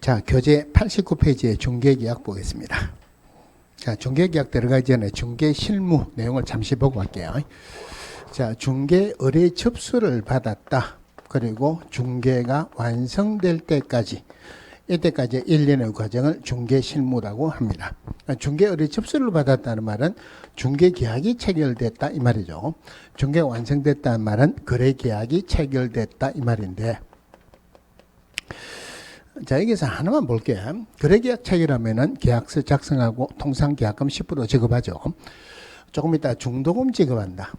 자, 교재 89페이지의 중개계약 보겠습니다. 자, 중개계약 들어가기 전에 중개실무 내용을 잠시 보고 갈게요. 자, 중개 의뢰 접수를 받았다. 그리고 중개가 완성될 때까지, 이때까지 1년의 과정을 중개실무라고 합니다. 중개 의뢰 접수를 받았다는 말은 중개계약이 체결됐다 이 말이죠. 중개가 완성됐다는 말은 거래계약이 체결됐다 이 말인데, 자, 여기서 하나만 볼게요. 거래계약 체결하면은 계약서 작성하고 통상계약금 10% 지급하죠. 조금 이따 중도금 지급한다.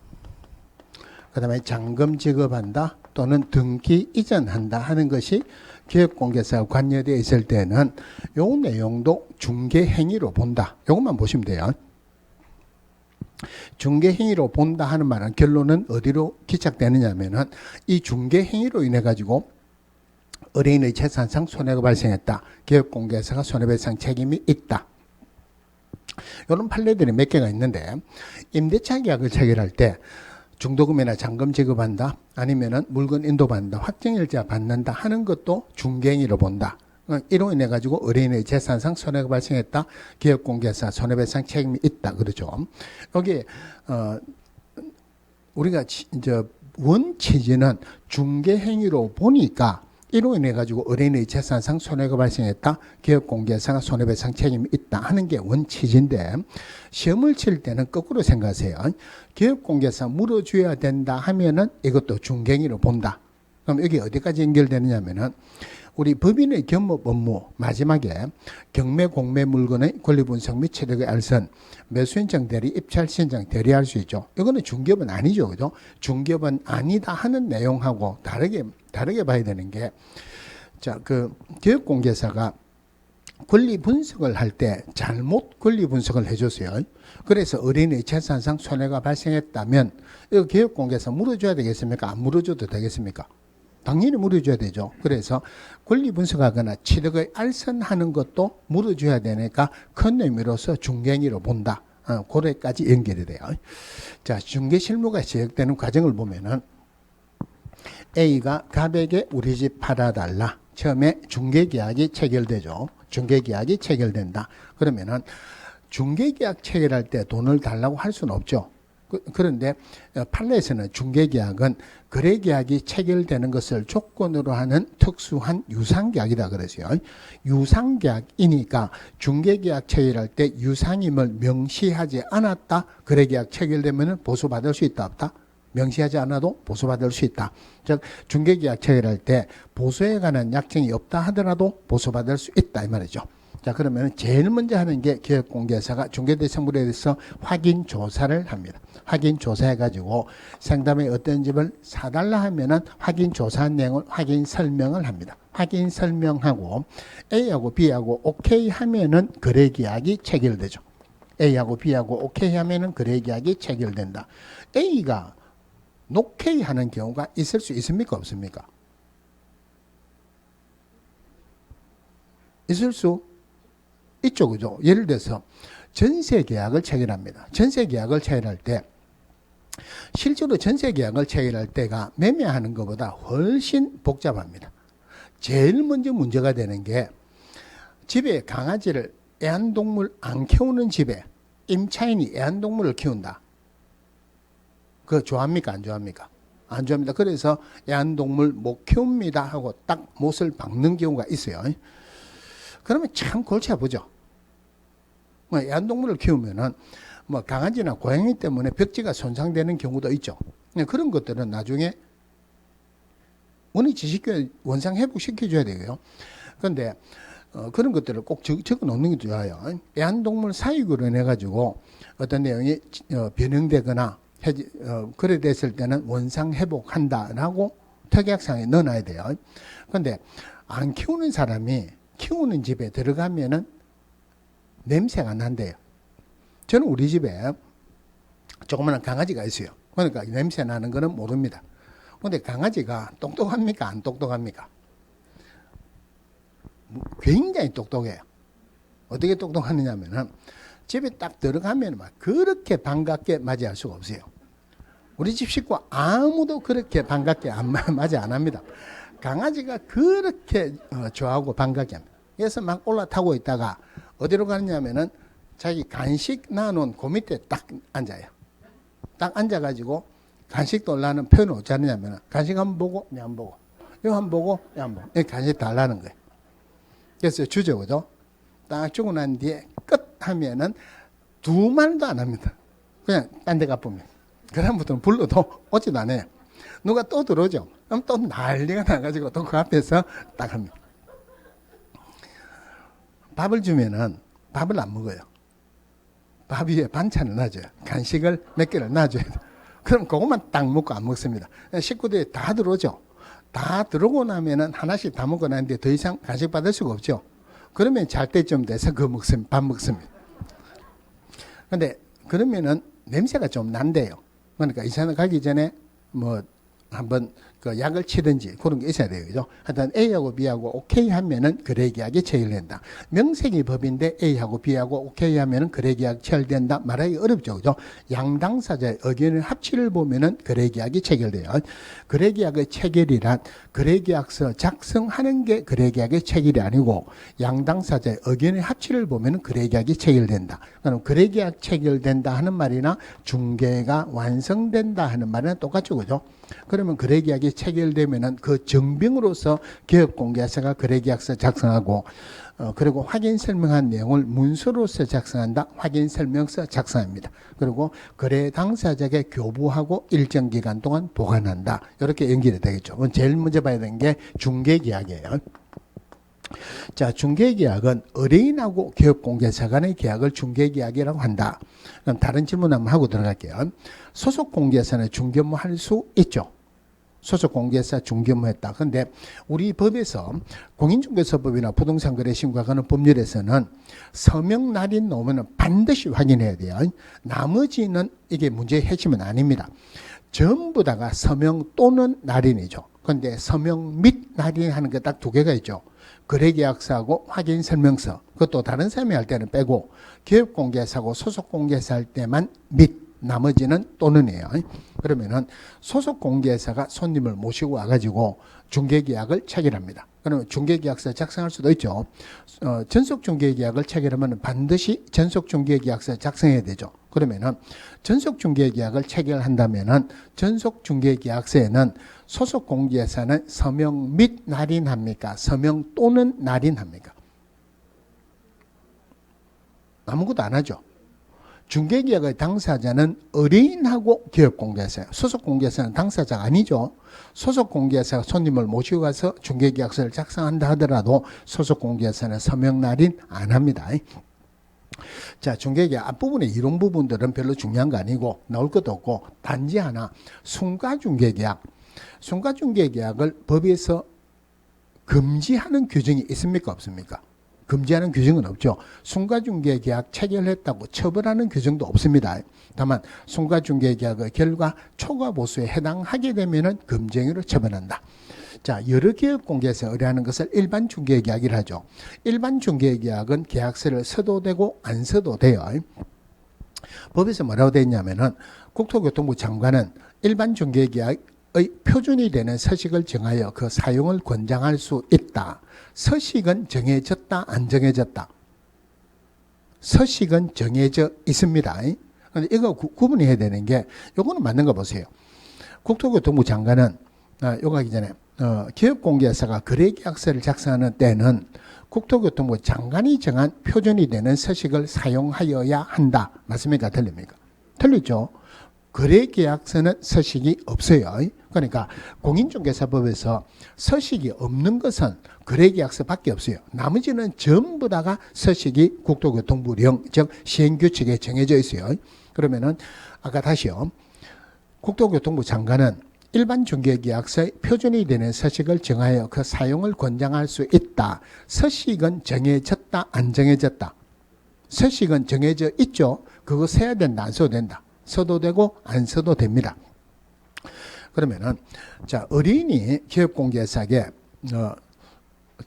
그 다음에 잔금 지급한다. 또는 등기 이전한다 하는 것이 기획공개사가 관여되어 있을 때는 요 내용도 중개행위로 본다. 요것만 보시면 돼요. 중개행위로 본다 하는 말은 결론은 어디로 기착되느냐 하면은 이 중개행위로 인해 가지고 의뢰인의 재산상 손해가 발생했다. 기획공개사가 손해배상 책임이 있다. 이런 판례들이 몇 개가 있는데, 임대차 계약을 체결할 때 중도금이나 잔금 지급한다, 아니면은 물건 인도받는다, 확정일자 받는다 하는 것도 중개행위로 본다. 이로 인해 가지고 의뢰인의 재산상 손해가 발생했다. 기획공개사 손해배상 책임이 있다. 그러죠. 여기 우리가 이제 원취지는 중개행위로 보니까 이로 인해 가지고 의뢰인의 재산상 손해가 발생했다. 기획공개사가 손해배상 책임이 있다 하는 게 원칙인데, 시험을 칠 때는 거꾸로 생각하세요. 기획공개사 물어줘야 된다 하면은 이것도 중개행위로 본다. 그럼 여기 어디까지 연결되느냐면은 우리 법인의 겸업 업무 마지막에 경매 공매 물건의 권리 분석 및 취득의 알선, 매수인정 대리, 입찰 신청 대리할 수 있죠. 이거는 중개업은 아니죠, 그죠? 중개업은 아니다 하는 내용하고 다르게 봐야 되는 게, 자, 그 기획공개사가 권리 분석을 할 때 잘못 권리 분석을 해줬어요. 그래서 의뢰인의 재산상 손해가 발생했다면 이거 기획공개사 물어줘야 되겠습니까? 안 물어줘도 되겠습니까? 당연히 물어줘야 되죠. 그래서 권리 분석하거나 취득의 알선하는 것도 물어줘야 되니까 큰 의미로서 중개행위로 본다. 고래까지 연결이 돼요. 자, 중개실무가 시작되는 과정을 보면은 A가 갑에게 우리 집 팔아달라. 처음에 중개계약이 체결되죠. 중개계약이 체결된다. 그러면은 중개계약 체결할 때 돈을 달라고 할 수는 없죠. 그런데 판례에서는 중개계약은 거래계약이 체결되는 것을 조건으로 하는 특수한 유상계약이다 그랬어요. 유상계약이니까 중개계약 체결할 때 유상임을 명시하지 않았다. 거래계약 체결되면 보수받을 수 있다 없다? 명시하지 않아도 보수받을 수 있다. 즉 중개계약 체결할 때 보수에 관한 약정이 없다 하더라도 보수받을 수 있다 이 말이죠. 자, 그러면 제일 먼저 하는 게 기획공개사가 중개대상물에 대해서 확인 조사를 합니다. 확인 조사해가지고 상담에 어떤 집을 사달라 하면은 확인 조사한 내용을 확인 설명을 합니다. 확인 설명하고 A하고 B하고 오케이 하면은 거래계약이 체결되죠. A하고 B하고 오케이 하면은 거래계약이 체결된다. A가 노케이 하는 경우가 있을 수 있습니까? 없습니까? 있을 수 있죠, 그죠? 예를 들어서 전세계약을 체결합니다. 전세계약을 체결할 때 실제로 전세계약을 체결할 때가 매매하는 것보다 훨씬 복잡합니다. 제일 먼저 문제가 되는 게 집에 강아지를 애완동물 안 키우는 집에 임차인이 애완동물을 키운다. 그거 좋아합니까? 안 좋아합니까? 안 좋아합니다. 그래서 애완동물 못 키웁니다 하고 딱 못을 박는 경우가 있어요. 그러면 참 골치 아프죠. 뭐 애완동물을 키우면은 뭐 강아지나 고양이 때문에 벽지가 손상되는 경우도 있죠. 그런 것들은 나중에 원위치시켜 원상 회복시켜줘야 되고요. 그런데 그런 것들을 꼭 적어 놓는 게 좋아요. 애완동물 사육으로 인해 가지고 어떤 내용이 변형되거나 그래 됐을 때는 원상 회복한다라고 특약상에 넣어놔야 돼요. 그런데 안 키우는 사람이 키우는 집에 들어가면은 냄새가 난대요. 저는 우리 집에 조그마한 강아지가 있어요. 그러니까 냄새 나는 거는 모릅니다. 그런데 강아지가 똑똑합니까? 안 똑똑합니까? 굉장히 똑똑해요. 어떻게 똑똑하느냐면은 집에 딱 들어가면 막 그렇게 반갑게 맞이할 수가 없어요. 우리 집 식구 아무도 그렇게 반갑게 맞이 안 합니다. 강아지가 그렇게 좋아하고 반갑게 합니다. 그래서 막 올라타고 있다가 어디로 가느냐면은 자기 간식 놔놓은 그 밑에 딱 앉아요. 딱 앉아가지고 간식 달라는 표현을 어찌 하느냐면 간식 한번 보고, 안 보고, 이거 한번 보고, 안 보고, 이 간식 달라는 거예요. 그래서 주죠, 그죠? 딱 주고 난 뒤에 끝 하면은 두 말도 안 합니다. 그냥 딴 데 가보면. 그다음부터는 불러도 오지도 않아요. 누가 또 들어오죠? 그럼 또 난리가 나가지고 또 그 앞에서 딱 합니다. 밥을 주면은 밥을 안 먹어요. 밥 위에 반찬을 놔줘요. 간식을 몇 개를 놔줘요. 그럼 그것만 딱 먹고 안 먹습니다. 식구들이 다 들어오죠. 다 들어오고 나면은 하나씩 다 먹고 나는데 더 이상 간식 받을 수가 없죠. 그러면 잘 때쯤 돼서 밥 먹습니다. 근데 그러면은 냄새가 좀 난대요. 그러니까 이사는 가기 전에 뭐 한번 그 약을 치든지 그런 게 있어야 돼요. 그죠? 하여튼 A하고 B하고 오케이 하면은 거래계약이 체결된다. 명색이 법인데 A하고 B하고 오케이 하면은 거래계약 체결된다. 말하기 어렵죠. 그죠? 양당사자의 의견을 합치를 보면은 거래계약이 체결돼요. 거래계약의 체결이란 거래계약서 작성하는 게 거래계약의 체결이 아니고 양당사자의 의견의 합치를 보면은 거래계약이 체결된다. 그럼 거래계약 체결된다 하는 말이나 중개가 완성된다 하는 말은 똑같죠. 그죠? 그러면 거래계약이 체결되면은 그 정병으로서 개업공개사가 거래계약서 작성하고 그리고 확인 설명한 내용을 문서로서 작성한다. 확인 설명서 작성합니다. 그리고 거래 당사자에게 교부하고 일정 기간 동안 보관한다. 이렇게 연결이 되겠죠. 제일 먼저 봐야 되는 게 중개계약이에요. 자, 중개계약은 의뢰인하고 개업공개사 간의 계약을 중개계약이라고 한다. 그럼 다른 질문 한번 하고 들어갈게요. 소속공개사는 중개무할 수 있죠. 소속공개사 중개무했다. 그런데 우리 법에서 공인중개사법이나 부동산거래신고와 관한 법률에서는 서명 날인 놓으면 반드시 확인해야 돼요. 나머지는 이게 문제의 핵심은 아닙니다. 전부 다가 서명 또는 날인이죠. 그런데 서명 및 날인 하는 게 딱 두 개가 있죠. 거래계약서하고 확인설명서, 그것도 다른 사람이 할 때는 빼고 개업공개사하고 소속공개사 할 때만 및, 나머지는 또는이에요. 그러면은 소속공개사가 손님을 모시고 와가지고 중개계약을 체결합니다. 그러면 중개계약서 작성할 수도 있죠. 전속중개계약을 체결하면 반드시 전속중개계약서 작성해야 되죠. 그러면은 전속중개계약을 체결한다면은 전속중개계약서에는 소속공개사는 서명 및 날인합니까? 서명 또는 날인합니까? 아무것도 안 하죠. 중개계약의 당사자는 의뢰인하고 개업공개사예요. 소속공개사는 당사자가 아니죠. 소속공개사가 손님을 모시고 가서 중개계약서를 작성한다 하더라도 소속공개사는 서명 날인 안 합니다. 자, 중개계약 앞부분의 이론 부분들은 별로 중요한 거 아니고 나올 것도 없고 단지 하나 순가중개계약. 순가중개계약을 법에서 금지하는 규정이 있습니까? 없습니까? 금지하는 규정은 없죠. 순가중개계약 체결했다고 처벌하는 규정도 없습니다. 다만 순가중개계약의 결과 초과보수에 해당하게 되면 금지행위로 처벌한다. 자, 여러 개업공개에서 의뢰하는 것을 일반 중개계약이라 하죠. 일반 중개계약은 계약서를 써도 되고 안 써도 돼요. 법에서 뭐라고 되어 있냐면은 국토교통부 장관은 일반 중개계약의 표준이 되는 서식을 정하여 그 사용을 권장할 수 있다. 서식은 정해졌다, 안 정해졌다. 서식은 정해져 있습니다. 그런데 이거 구분해야 되는 게, 요거는 맞는 거 보세요. 국토교통부 장관은 요거 하기 전에 기업공개사가 거래계약서를 작성하는 때는 국토교통부 장관이 정한 표준이 되는 서식을 사용하여야 한다. 맞습니까? 틀립니까? 틀리죠. 거래계약서는 서식이 없어요. 그러니까 공인중개사법에서 서식이 없는 것은 거래계약서밖에 없어요. 나머지는 전부 다가 서식이 국토교통부령, 즉 시행규칙에 정해져 있어요. 그러면은 아까 다시요. 국토교통부 장관은 일반 중개계약서의 표준이 되는 서식을 정하여 그 사용을 권장할 수 있다. 서식은 정해졌다, 안 정해졌다. 서식은 정해져 있죠. 그거 써야 된다, 안 써도 된다. 써도 되고 안 써도 됩니다. 그러면은 자, 의뢰인이 기업공개사에게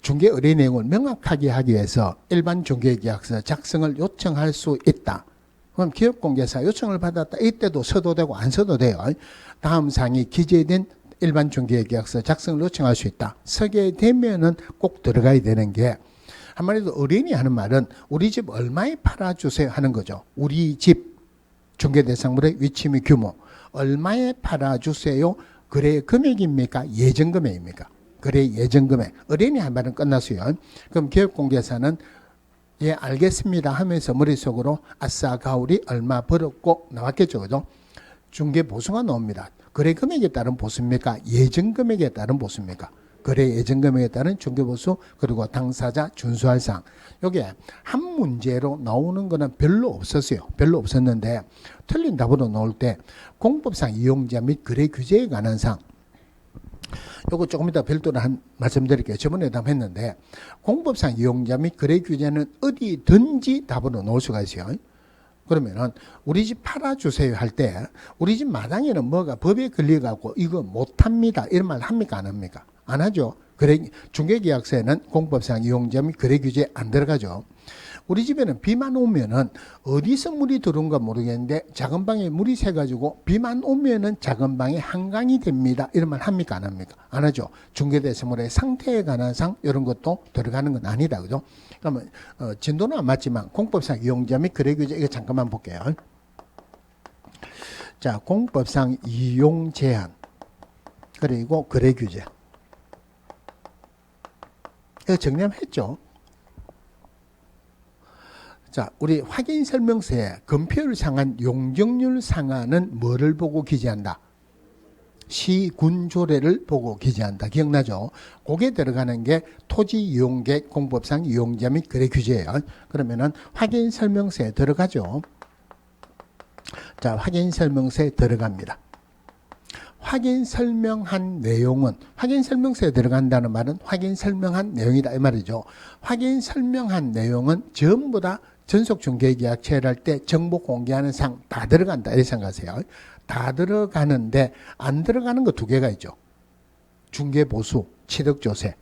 중개 의뢰 내용을 명확하게 하기 위해서 일반 중개계약서 작성을 요청할 수 있다. 그럼 기업공개사 요청을 받았다. 이때도 써도 되고 안 써도 돼요. 다음 사항이 기재된 일반 중개계약서 작성을 요청할 수 있다. 서게 되면은 꼭 들어가야 되는 게 한마디로 어린이 하는 말은 우리 집 얼마에 팔아주세요 하는 거죠. 우리 집 중개대상물의 위치 및 규모 얼마에 팔아주세요. 거래 금액입니까? 예정 금액입니까? 거래 예정 금액. 어린이 한 말은 끝났어요. 그럼 개업공개사는 예 알겠습니다 하면서 머릿속으로 아싸 가오리 얼마 벌었고 나왔겠죠. 그죠? 중개보수가 나옵니다. 거래 금액에 따른 보수입니까? 예정 금액에 따른 보수입니까? 거래 예정 금액에 따른 중개보수 그리고 당사자 준수할 사항. 이게 한 문제로 나오는 거는 별로 없었어요. 별로 없었는데 틀린 답으로 나올 때 공법상 이용자 및 거래 규제에 관한 사항. 요거 조금 이따 별도로 말씀드릴게요. 저번에도 했는데 공법상 이용자 및 거래 규제는 어디든지 답으로 나올 수가 있어요. 그러면은 우리 집 팔아주세요 할 때 우리 집 마당에는 뭐가 법에 걸려갖고 이거 못합니다 이런 말 합니까 안 합니까? 안 하죠. 중개계약서에는 공법상 이용자 및 거래 규제 안 들어가죠. 우리 집에는 비만 오면은 어디서 물이 들어온가 모르겠는데 작은 방에 물이 새가지고 비만 오면은 작은 방에 한강이 됩니다. 이런 말 합니까 안 합니까? 안 하죠. 중개대상물의 상태에 관한 상 이런 것도 들어가는 건 아니다. 그죠? 그러면 진도는 안 맞지만 공법상 이용자 및 거래 규제 이거 잠깐만 볼게요. 자, 공법상 이용 제한 그리고 거래 규제 이거 정리하면 했죠. 자, 우리 확인 설명서에 금표율 상한 용적률 상한은 뭐를 보고 기재한다? 시군조례를 보고 기재한다. 기억나죠? 거기에 들어가는 게 토지 이용객 공법상 이용자 및 거래 규제예요. 그러면은 확인 설명서에 들어가죠. 자, 확인 설명서에 들어갑니다. 확인 설명한 내용은 확인 설명서에 들어간다는 말은 확인 설명한 내용이다 이 말이죠. 확인 설명한 내용은 전부 다 전속중개계약 체결할 때 정보 공개하는 상 다 들어간다 이렇게 생각하세요. 다 들어가는데 안 들어가는 거 두 개가 있죠. 중개보수, 취득조세.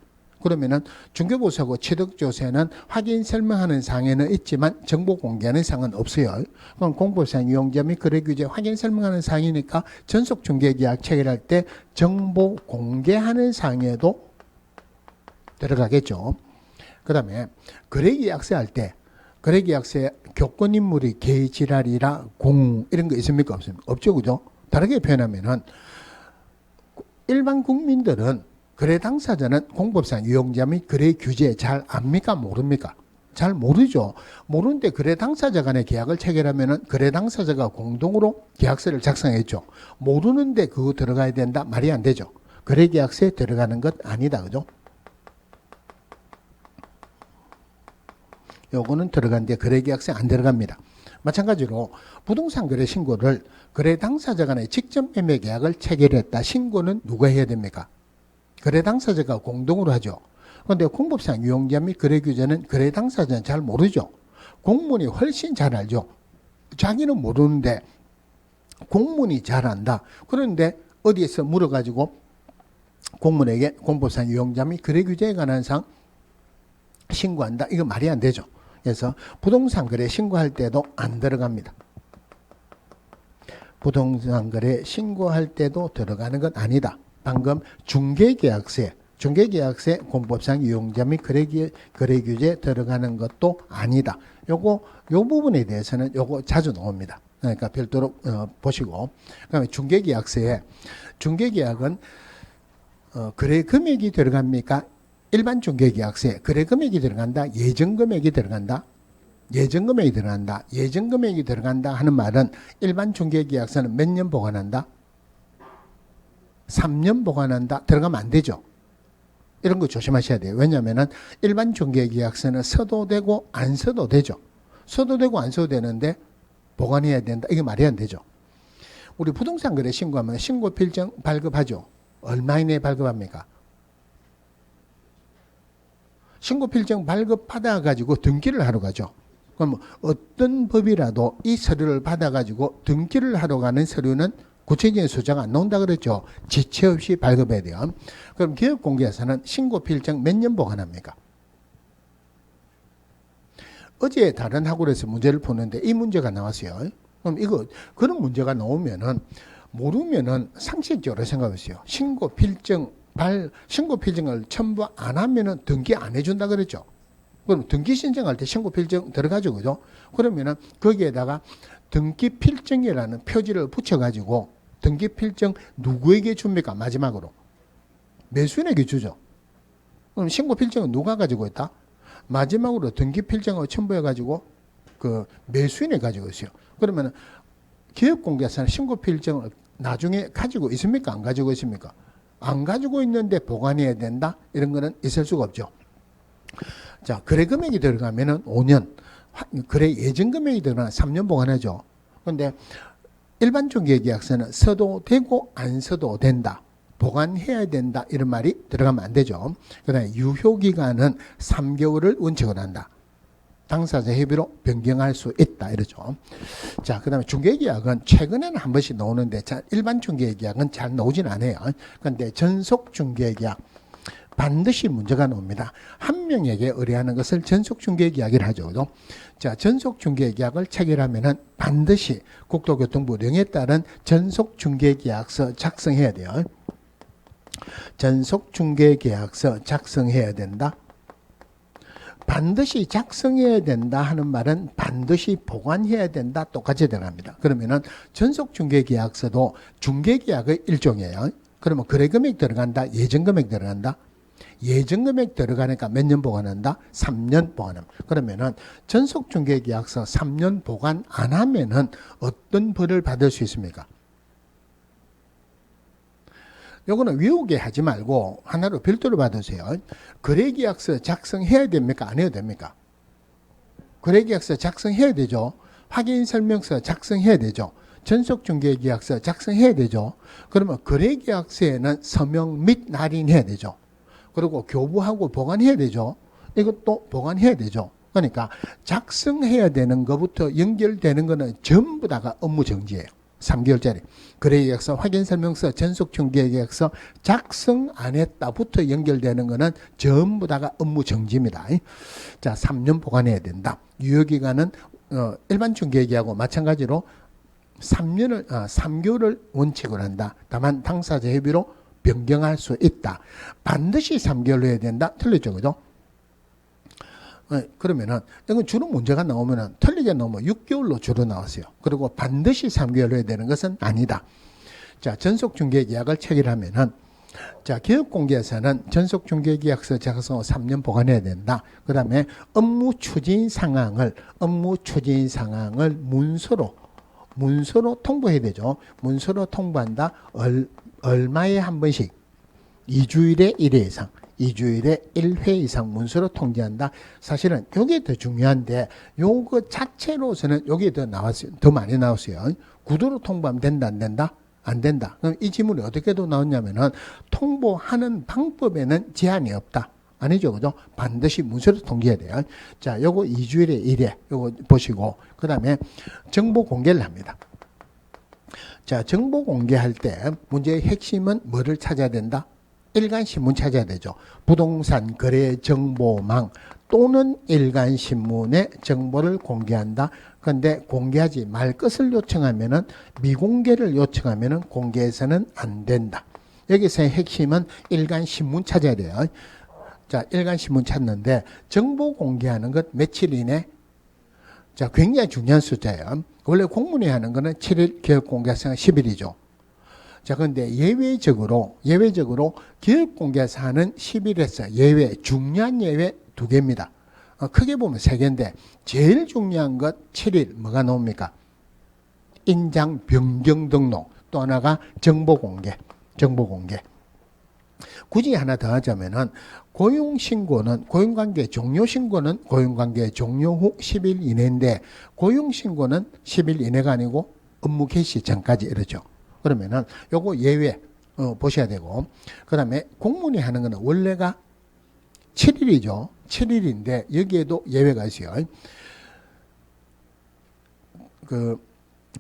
그러면은 중개보수하고 취득조세는 확인 설명하는 상에는 있지만 정보 공개하는 상은 없어요. 그럼 공법상 이용자 및 거래규제 확인 설명하는 상이니까 전속중개계약 체결할 때 정보 공개하는 상에도 들어가겠죠. 그 다음에 거래계약서 할 때 거래계약서에 교권인물이 개지랄이라 공 이런 거 있습니까? 없습니까? 없죠. 그죠? 다르게 표현하면은 일반 국민들은 거래 당사자는 공법상 이용자 및 거래 규제 잘 압니까? 모릅니까? 잘 모르죠. 모르는데 거래 당사자 간의 계약을 체결하면은 거래 당사자가 공동으로 계약서를 작성했죠. 모르는데 그거 들어가야 된다? 말이 안 되죠. 거래 계약서에 들어가는 것 아니다. 그죠? 요거는 들어간데 거래 계약서에 안 들어갑니다. 마찬가지로 부동산 거래 신고를 거래 당사자 간의 직접 매매 계약을 체결했다. 신고는 누가 해야 됩니까? 거래 당사자가 공동으로 하죠. 그런데 공법상 이용자 및 거래 규제는 거래 당사자는 잘 모르죠. 공무원이 훨씬 잘 알죠. 자기는 모르는데 공무원이 잘 안다. 그런데 어디에서 물어가지고 공무원에게 공법상 이용자 및 거래 규제에 관한 상 신고한다. 이거 말이 안 되죠. 그래서 부동산 거래 신고할 때도 안 들어갑니다. 부동산 거래 신고할 때도 들어가는 건 아니다. 방금 중개계약서에 공법상 이용자 및 거래 규제 들어가는 것도 아니다. 요 부분에 대해서는 요거 자주 나옵니다. 그러니까 별도로 보시고. 그다음에 중개계약서에 중개계약은 거래 금액이 들어갑니까? 일반 중개계약서에 거래 금액이 들어간다. 예정 금액이 들어간다. 예정 금액이 들어간다. 예정 금액이 들어간다 하는 말은 일반 중개계약서는 몇 년 보관한다? 3년 보관한다. 들어가면 안 되죠. 이런 거 조심하셔야 돼요. 왜냐하면 일반 중개계약서는 써도 되고 안 써도 되죠. 써도 되고 안 써도 되는데 보관해야 된다. 이게 말이 안 되죠. 우리 부동산 거래 신고하면 신고 필증 발급하죠. 얼마 이내에 발급합니까? 신고 필증 발급받아 가지고 등기를 하러 가죠. 그럼 어떤 법이라도 이 서류를 받아 가지고 등기를 하러 가는 서류는 구체적인 숫자가 안 나온다 그랬죠. 지체 없이 발급해야 돼요. 그럼 개업공개에서는 신고 필증 몇 년 보관합니까? 어제 다른 학원에서 문제를 푸는데 이 문제가 나왔어요. 그럼 이거 그런 문제가 나오면은 모르면은 상식적으로 생각했어요. 신고 필증을 첨부 안 하면은 등기 안 해준다 그랬죠. 그럼 등기 신청할 때 신고 필증 들어가죠. 그죠? 그러면은 거기에다가 등기 필증이라는 표지를 붙여가지고 등기 필증 누구에게 줍니까? 마지막으로. 매수인에게 주죠. 그럼 신고 필증은 누가 가지고 있다? 마지막으로 등기 필증을 첨부해가지고 그 매수인에 가지고 있어요. 그러면은 기업공개사는 신고 필증을 나중에 가지고 있습니까? 안 가지고 있습니까? 안 가지고 있는데 보관해야 된다? 이런 거는 있을 수가 없죠. 자, 거래 금액이 들어가면은 5년, 거래 예정 금액이 들어가면 3년 보관하죠. 그런데 일반 중개계약서는 써도 되고 안 써도 된다. 보관해야 된다. 이런 말이 들어가면 안 되죠. 그다음에 유효기간은 3개월을 원칙으로 한다. 당사자 협의로 변경할 수 있다. 이러죠. 자, 그 다음에 중개계약은 최근에는 한 번씩 나오는데 일반 중개계약은 잘 나오진 않아요. 그런데 전속 중개계약 반드시 문제가 나옵니다. 한 명에게 의뢰하는 것을 전속 중개계약이라 하죠. 그죠? 자, 전속 중개계약을 체결하면은 반드시 국토교통부 령에 따른 전속 중개계약서 작성해야 돼요. 전속 중개계약서 작성해야 된다. 반드시 작성해야 된다 하는 말은 반드시 보관해야 된다. 똑같이 들어갑니다. 그러면은 전속 중개계약서도 중개계약의 일종이에요. 그러면 거래금액 들어간다. 예정금액 들어간다. 예정금액 들어가니까 몇 년 보관한다? 3년 보관합니다. 그러면은 전속 중개계약서 3년 보관 안 하면은 어떤 벌을 받을 수 있습니까? 요거는 외우게 하지 말고 하나로 별도로 받으세요. 거래계약서 작성해야 됩니까? 안 해야 됩니까? 거래계약서 작성해야 되죠. 확인설명서 작성해야 되죠. 전속중개계약서 작성해야 되죠. 그러면 거래계약서에는 서명 및 날인해야 되죠. 그리고 교부하고 보관해야 되죠. 이것도 보관해야 되죠. 그러니까 작성해야 되는 것부터 연결되는 거는 전부 다가 업무정지예요. 3개월짜리. 거래계약서, 확인설명서, 전속중개계약서 작성 안 했다부터 연결되는 거는 전부 다가 업무정지입니다. 자, 3년 보관해야 된다. 유효기간은 일반 중개계약하고 마찬가지로 3개월을 원칙으로 한다. 다만 당사자 협의로 변경할 수 있다. 반드시 3개월로 해야 된다. 틀렸죠, 그죠? 그러면은 이건 주로 문제가 나오면은 틀리게 나오면 6개월로 주로 나왔어요. 그리고 반드시 3개월로 해야 되는 것은 아니다. 자, 전속중개계약을 체결하면은 자, 기업공개사는 전속중개계약서 작성하고 3년 보관해야 된다. 그 다음에 업무 추진 상황을 문서로 통보해야 되죠. 문서로 통보한다. 얼마에 한 번씩 2주일에 1회 이상 2주일에 1회 이상 문서로 통지한다. 사실은 이게 더 중요한데 요거 자체로서는 여기 더 나왔어요. 더 많이 나왔어요. 구도로 통보하면 된다 안 된다? 안 된다. 그럼 이 질문이 어떻게 더 나왔냐면은 통보하는 방법에는 제한이 없다. 아니죠. 그죠? 반드시 문서로 통지해야 돼요. 자, 요거 2주일에 1회 요거 보시고 그다음에 정보 공개를 합니다. 자, 정보 공개할 때 문제의 핵심은 뭐를 찾아야 된다? 일간신문 찾아야 되죠. 부동산 거래 정보망 또는 일간신문의 정보를 공개한다. 그런데 공개하지 말 것을 요청하면은 미공개를 요청하면은 공개해서는 안 된다. 여기서의 핵심은 일간신문 찾아야 돼요. 자, 일간신문 찾는데 정보 공개하는 것 며칠 이내? 자, 굉장히 중요한 숫자예요. 원래 공문이 하는 거는 7일, 기업공개사는 10일이죠. 자, 그런데 예외적으로 기업공개사는 10일에서 예외, 중요한 예외 2개입니다. 크게 보면 3개인데 제일 중요한 것 7일 뭐가 나옵니까? 인장 변경 등록, 또 하나가 정보 공개. 굳이 하나 더 하자면은 고용관계 종료 신고는 고용관계 종료 후 10일 이내인데 고용신고는 10일 이내가 아니고 업무 개시 전까지 이러죠. 그러면은 요거 예외 보셔야 되고 그다음에 공문이 하는 거는 원래가 7일이죠. 7일인데 여기에도 예외가 있어요. 그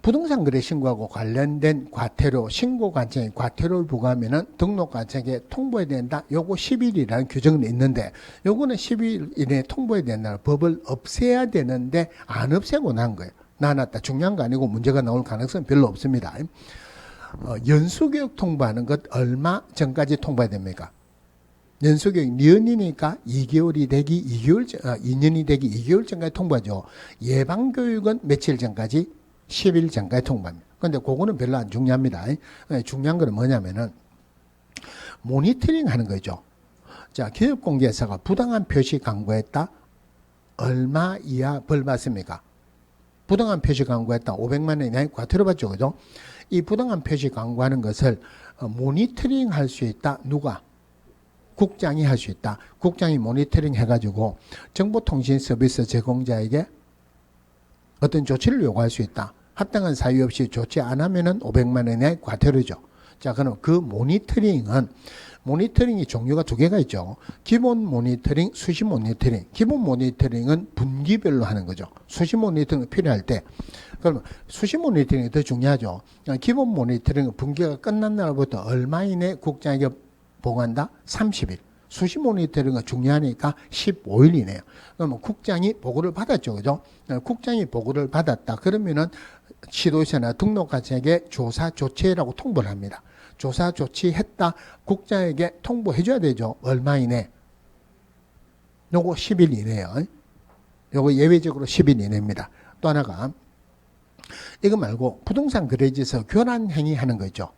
부동산 거래 신고하고 관련된 과태료 신고 관청에 과태료를 부과하면은 등록 관청에 통보해야 된다. 요거 10일이라는 규정은 있는데 요거는 10일 이내에 통보해야 된다. 법을 없애야 되는데 안 없애고 난 거예요. 나눴다. 중요한 거 아니고 문제가 나올 가능성은 별로 없습니다. 연수교육 통보하는 것 얼마 전까지 통보해야 됩니까? 연속이 니은이니까 2개월이 되기 2년이 되기 2개월 전까지 통보하죠. 예방교육은 며칠 전까지 10일 전까지 통보합니다. 근데 그거는 별로 안 중요합니다. 중요한 건 뭐냐면은 모니터링 하는 거죠. 자, 교육공개사가 부당한 표시 광고했다. 얼마 이하 벌 받습니까? 부당한 표시 광고했다. 500만 원 이하의 과태료 받죠. 그죠? 이 부당한 표시 광고하는 것을 모니터링 할 수 있다. 누가? 국장이 할 수 있다. 국장이 모니터링 해가지고 정보통신 서비스 제공자에게 어떤 조치를 요구할 수 있다. 합당한 사유 없이 조치 안 하면은 500만 원의 과태료죠. 자, 그럼 그 모니터링이 종류가 두 개가 있죠. 기본 모니터링, 수시 모니터링. 기본 모니터링은 분기별로 하는 거죠. 수시 모니터링이 필요할 때. 그러면 수시 모니터링이 더 중요하죠. 기본 모니터링은 분기가 끝난 날부터 얼마 이내 국장에게 보고한다? 30일. 수시 모니터링은 중요하니까 15일 이내요. 그러면 국장이 보고를 받았죠. 그죠? 국장이 보고를 받았다. 그러면은 지도자나 등록관청에게 조사 조치라고 통보를 합니다. 조사 조치했다. 국장에게 통보해 줘야 되죠. 얼마 이내? 요거 10일 이내요. 요거 예외적으로 10일 이내입니다. 또 하나가 이거 말고 부동산 거래지에서 교란 행위 하는 거죠.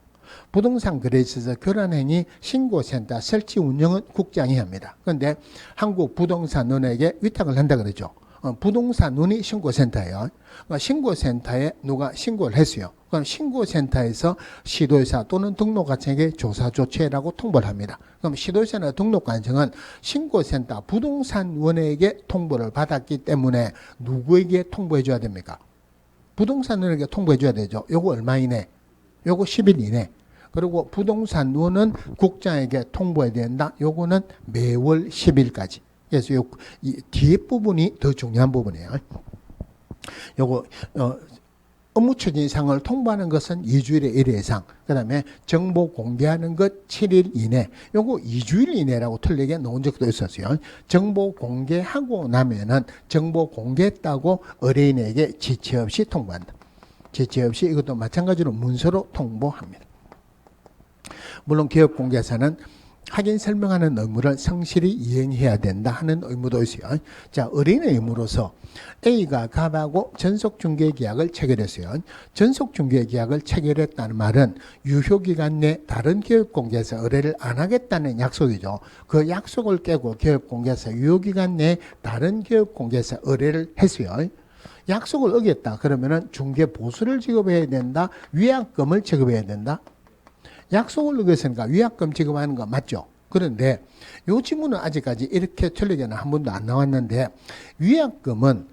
부동산 거래지에서 교란행위 신고센터 설치 운영은 국장이 합니다. 그런데 한국부동산원에게 위탁을 한다 그러죠. 부동산원이 신고센터예요. 신고센터에 누가 신고를 했어요. 그럼 신고센터에서 시도의사 또는 등록관청에게 조사 조치라고 통보를 합니다. 그럼 시도의사나 등록관청은 신고센터 부동산원에게 통보를 받았기 때문에 누구에게 통보해 줘야 됩니까? 부동산원에게 통보해 줘야 되죠. 요거 얼마 이내? 요거 10일 이내. 그리고 부동산원은 국장에게 통보해야 된다. 요거는 매월 10일까지. 그래서 이 뒤에 부분이 더 중요한 부분이에요. 요거 업무 추진상을 통보하는 것은 2주일에 1회 이상. 그 다음에 정보 공개하는 것 7일 이내. 요거 2주일 이내라고 틀리게 놓은 적도 있었어요. 정보 공개하고 나면은 정보 공개했다고 의뢰인에게 지체 없이 통보한다. 지체 없이 이것도 마찬가지로 문서로 통보합니다. 물론 기업공개사는 확인 설명하는 의무를 성실히 이행해야 된다 하는 의무도 있어요. 자, 의뢰인의 의무로서 A가 갑하고 전속중개계약을 체결했어요. 전속중개계약을 체결했다는 말은 유효기간 내 다른 기업공개사 의뢰를 안 하겠다는 약속이죠. 그 약속을 깨고 기업공개사 유효기간 내 다른 기업공개사 의뢰를 했어요. 약속을 어겼다. 그러면은 중개 보수를 지급해야 된다. 위약금을 지급해야 된다. 약속을 어겼으니까 위약금 지급하는 거 맞죠? 그런데 이 지문은 아직까지 이렇게 틀리게는 한 번도 안 나왔는데 위약금은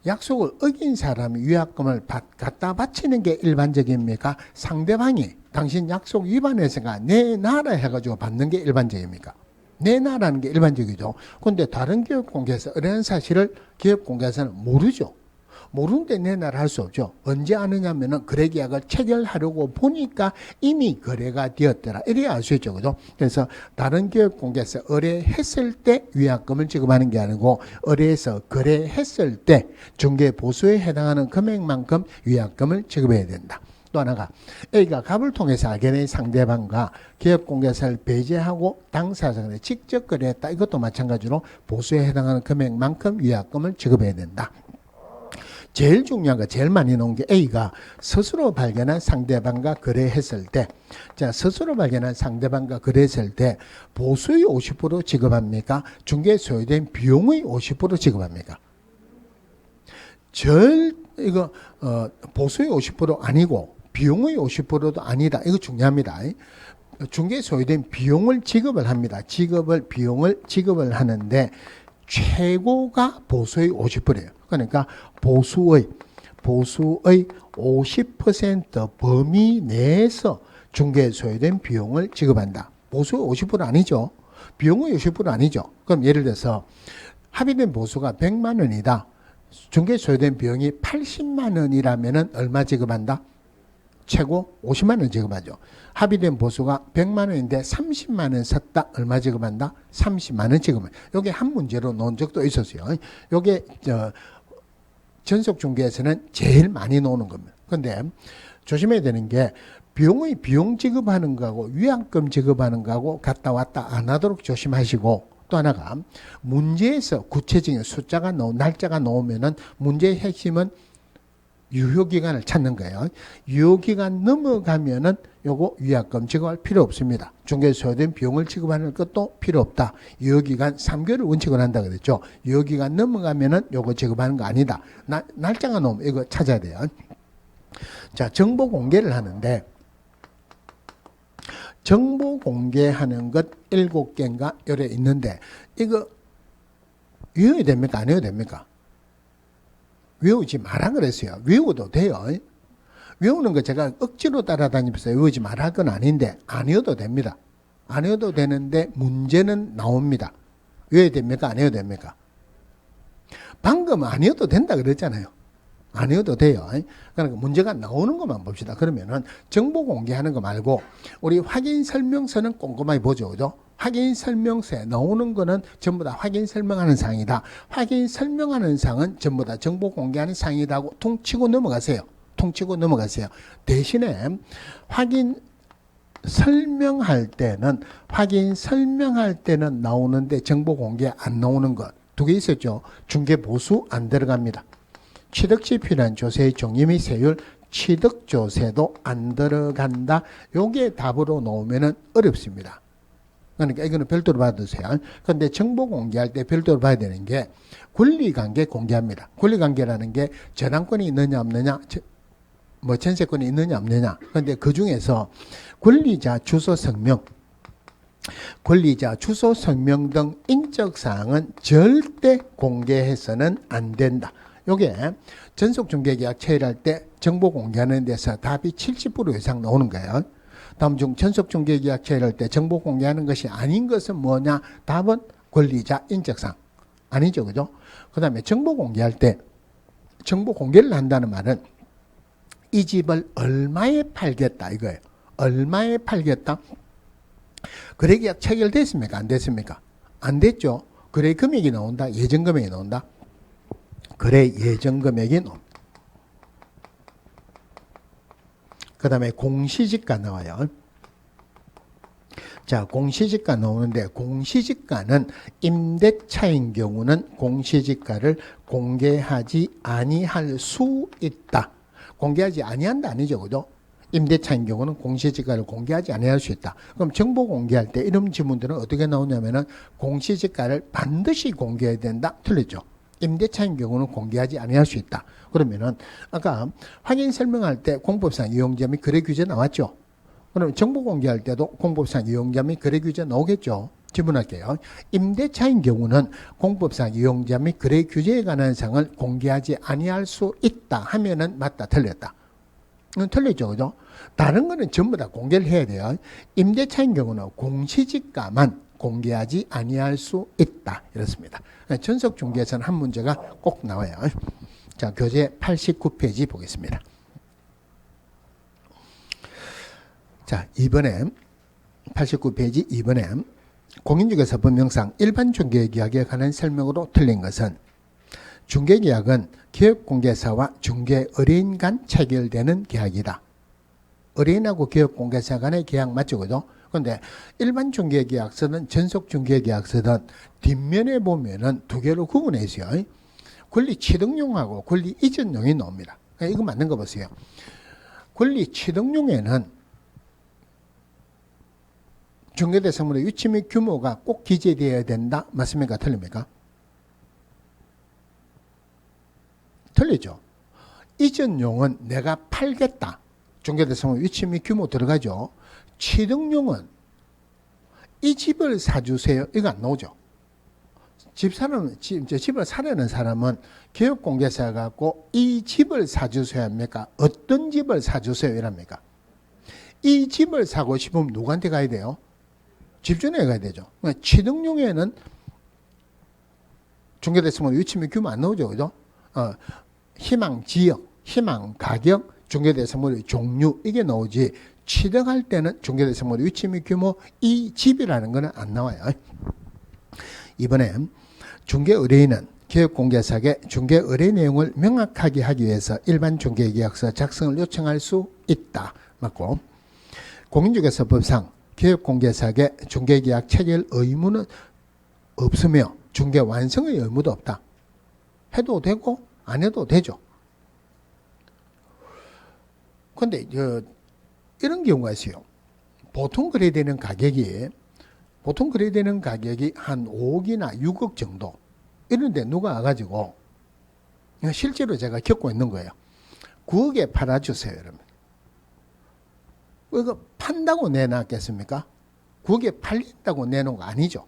약속을 어긴 사람이 위약금을 갖다 바치는 게 일반적입니까? 상대방이 당신 약속 위반했으니까 내놔라 해가지고 받는 게 일반적입니까? 내놔라는 게 일반적이죠. 그런데 다른 기업공개에서 이런 사실을 기업공개에서는 모르죠. 모르는데 내놔라 할 수 없죠. 언제 아느냐면은 거래계약을 체결하려고 보니까 이미 거래가 되었더라. 이래야 알 수 있죠. 그죠? 그래서 다른 기업공개에서 의뢰했을 때 위약금을 지급하는 게 아니고 의뢰해서 거래했을 때 중개보수에 해당하는 금액만큼 위약금을 지급해야 된다. 또 하나가 A가 갑을 통해서 알게 된 상대방과 기업공개사를 배제하고 당사자 간에 직접 거래했다. 이것도 마찬가지로 보수에 해당하는 금액만큼 위약금을 지급해야 된다. 제일 중요한 거, 제일 많이 나온 게 A가 스스로 발견한 상대방과 거래했을 때, 자, 스스로 발견한 상대방과 거래했을 때 보수의 50% 지급합니까? 중개에 소요된 비용의 50% 지급합니까? 보수의 50% 아니고 비용의 50%도 아니다. 이거 중요합니다. 중개에 소요된 비용을 지급을 합니다. 비용을 지급을 하는데 최고가 보수의 50%예요. 그러니까 보수의 50% 범위 내에서 중개에 소요된 비용을 지급한다. 보수의 50% 아니죠. 비용의 50% 아니죠. 그럼 예를 들어서 합의된 보수가 100만 원이다. 중개에 소요된 비용이 80만 원이라면 얼마 지급한다? 최고 50만 원 지급하죠. 합의된 보수가 100만 원인데 30만 원 샀다. 얼마 지급한다? 30만 원 지급한다. 이게 한 문제로 놓은 적도 있었어요. 이게 전속중개에서는 제일 많이 나오는 겁니다. 그런데 조심해야 되는 게 비용 지급하는 거하고 위약금 지급하는 거하고 갔다 왔다 안 하도록 조심하시고, 또 하나가 문제에서 구체적인 숫자가 날짜가 나오면은 문제의 핵심은 유효기간을 찾는 거예요. 유효기간 넘어가면은 요거 위약금 지급할 필요 없습니다. 중개에서 소요된 비용을 지급하는 것도 필요 없다. 유효기간 3개월을 원칙으로 한다 그랬죠. 유효기간 넘어가면은 요거 지급하는 거 아니다. 날짜가 나오면 이거 찾아야 돼요. 자, 정보 공개를 하는데, 정보 공개하는 것 7개인가 요래 있는데, 이거 외워야 됩니까? 안 외워야 됩니까? 외우지 마라 그랬어요. 외워도 돼요. 외우는 거 제가 억지로 따라다니면서 외우지 마라 할 건 아닌데, 안 외워도 됩니다. 안 외워도 되는데 문제는 나옵니다. 외워야 됩니까? 안 외워야 됩니까? 방금 안 외워도 된다 그랬잖아요. 안 외워도 돼요. 그러니까 문제가 나오는 것만 봅시다. 그러면은 정보 공개하는 거 말고 우리 확인 설명서는 꼼꼼하게 보죠. 그죠? 확인 설명서에 나오는 거는 전부 다 확인 설명하는 사항이다. 확인 설명하는 사항은 전부 다 정보 공개하는 사항이다 하고 통치고 넘어가세요. 통치고 넘어가세요. 대신에 확인 설명할 때는 나오는데 정보 공개 안 나오는 것 두 개 있었죠. 중개 보수 안 들어갑니다. 취득시 필요한 조세의 종류 및 세율, 취득 조세도 안 들어간다. 요게 답으로 놓으면은 어렵습니다. 그러니까 이거는 별도로 받으세요. 그런데 정보 공개할 때 별도로 봐야 되는 게 권리관계 공개합니다. 권리관계라는 게 저당권이 있느냐 없느냐, 전세권이 있느냐 없느냐. 그런데 그 중에서 권리자 주소 성명 등 인적 사항은 절대 공개해서는 안 된다. 요게 전속중개계약 체결할 때 정보 공개하는 데서 답이 70% 이상 나오는 거예요. 다음 중 전속중개계약 체결할 때 정보 공개하는 것이 아닌 것은 뭐냐? 답은 권리자 인적사항. 아니죠. 그죠? 그 다음에 정보 공개할 때 정보 공개를 한다는 말은 이 집을 얼마에 팔겠다 이거예요. 얼마에 팔겠다? 거래계약 체결됐습니까? 안 됐습니까? 안 됐죠. 거래 금액이 나온다. 예정 금액이 나온다. 거래 예정 금액이 나옵니다. 그 다음에 공시지가 나와요. 자, 공시지가 나오는데 공시지가는 임대차인 경우는 공시지가를 공개하지 아니할 수 있다. 공개하지 아니한다 아니죠. 그죠? 임대차인 경우는 공시지가를 공개하지 아니할 수 있다. 그럼 정보 공개할 때 이런 지문들은 어떻게 나오냐면은 공시지가를 반드시 공개해야 된다. 틀렸죠. 임대차인 경우는 공개하지 아니할 수 있다. 그러면은 아까 확인 설명할 때 공법상 이용자 및 거래 규제 나왔죠. 그럼 정보 공개할 때도 공법상 이용자 및 거래 규제 나오겠죠. 질문할게요. 임대차인 경우는 공법상 이용자 및 거래 규제에 관한 사항을 공개하지 아니할 수 있다 하면은 맞다 틀렸다. 틀렸죠. 그죠? 다른 거는 전부 다 공개를 해야 돼요. 임대차인 경우는 공시지가만 공개하지 아니할 수 있다. 이렇습니다. 전속중개에서는 한 문제가 꼭 나와요. 자, 교재 89페이지 보겠습니다. 자, 이번에 89페이지 2번에 공인중개사 법령상 일반 중개계약에 관한 설명으로 틀린 것은 중개계약은 기업공개사와 중개의뢰인 간 체결되는 계약이다. 의뢰인하고 기업공개사 간의 계약 맞죠? 그죠? 그런데 일반 중개계약서든 전속중개계약서든 뒷면에 보면은 두 개로 구분해 있어요. 권리 취득용하고 권리 이전용이 나옵니다. 이거 맞는 거 보세요. 권리 취득용에는 중개대상물의 위치 및 규모가 꼭 기재되어야 된다. 맞습니까? 틀립니까? 틀리죠. 이전용은 내가 팔겠다. 중개대상물 위치 및 규모 들어가죠. 취득용은 이 집을 사주세요. 이거 안 나오죠. 집을 사려는 사람은 기업공개사 갖고 이 집을 사주세요 합니까? 어떤 집을 사주세요 이랍니까? 이 집을 사고 싶으면 누구한테 가야 돼요? 집주인에 가야 되죠. 취득용에는 중개대상물 위치 및 규모 안 나오죠. 그죠? 희망 지역, 희망 가격, 중개대상물의 종류 이게 나오지. 취득할 때는 중개대상물의 위치 및 규모 이 집이라는 거는 안 나와요. 이번에 중개의뢰인은 기업공개사에게 중개의뢰 내용을 명확하게 하기 위해서 일반 중개계약서 작성을 요청할 수 있다. 맞고 공인중개사법상 기업공개사에게 중개계약 체결 의무는 없으며 중개 완성의 의무도 없다. 해도 되고 안 해도 되죠. 그런데 이런 경우가 있어요. 보통 거래되는 가격이 한 5억이나 6억 정도 이런데 누가 와가지고 실제로 제가 겪고 있는 거예요. 9억에 팔아주세요. 여러분. 이거 판다고 내놨겠습니까? 9억에 팔린다고 내놓은 거 아니죠.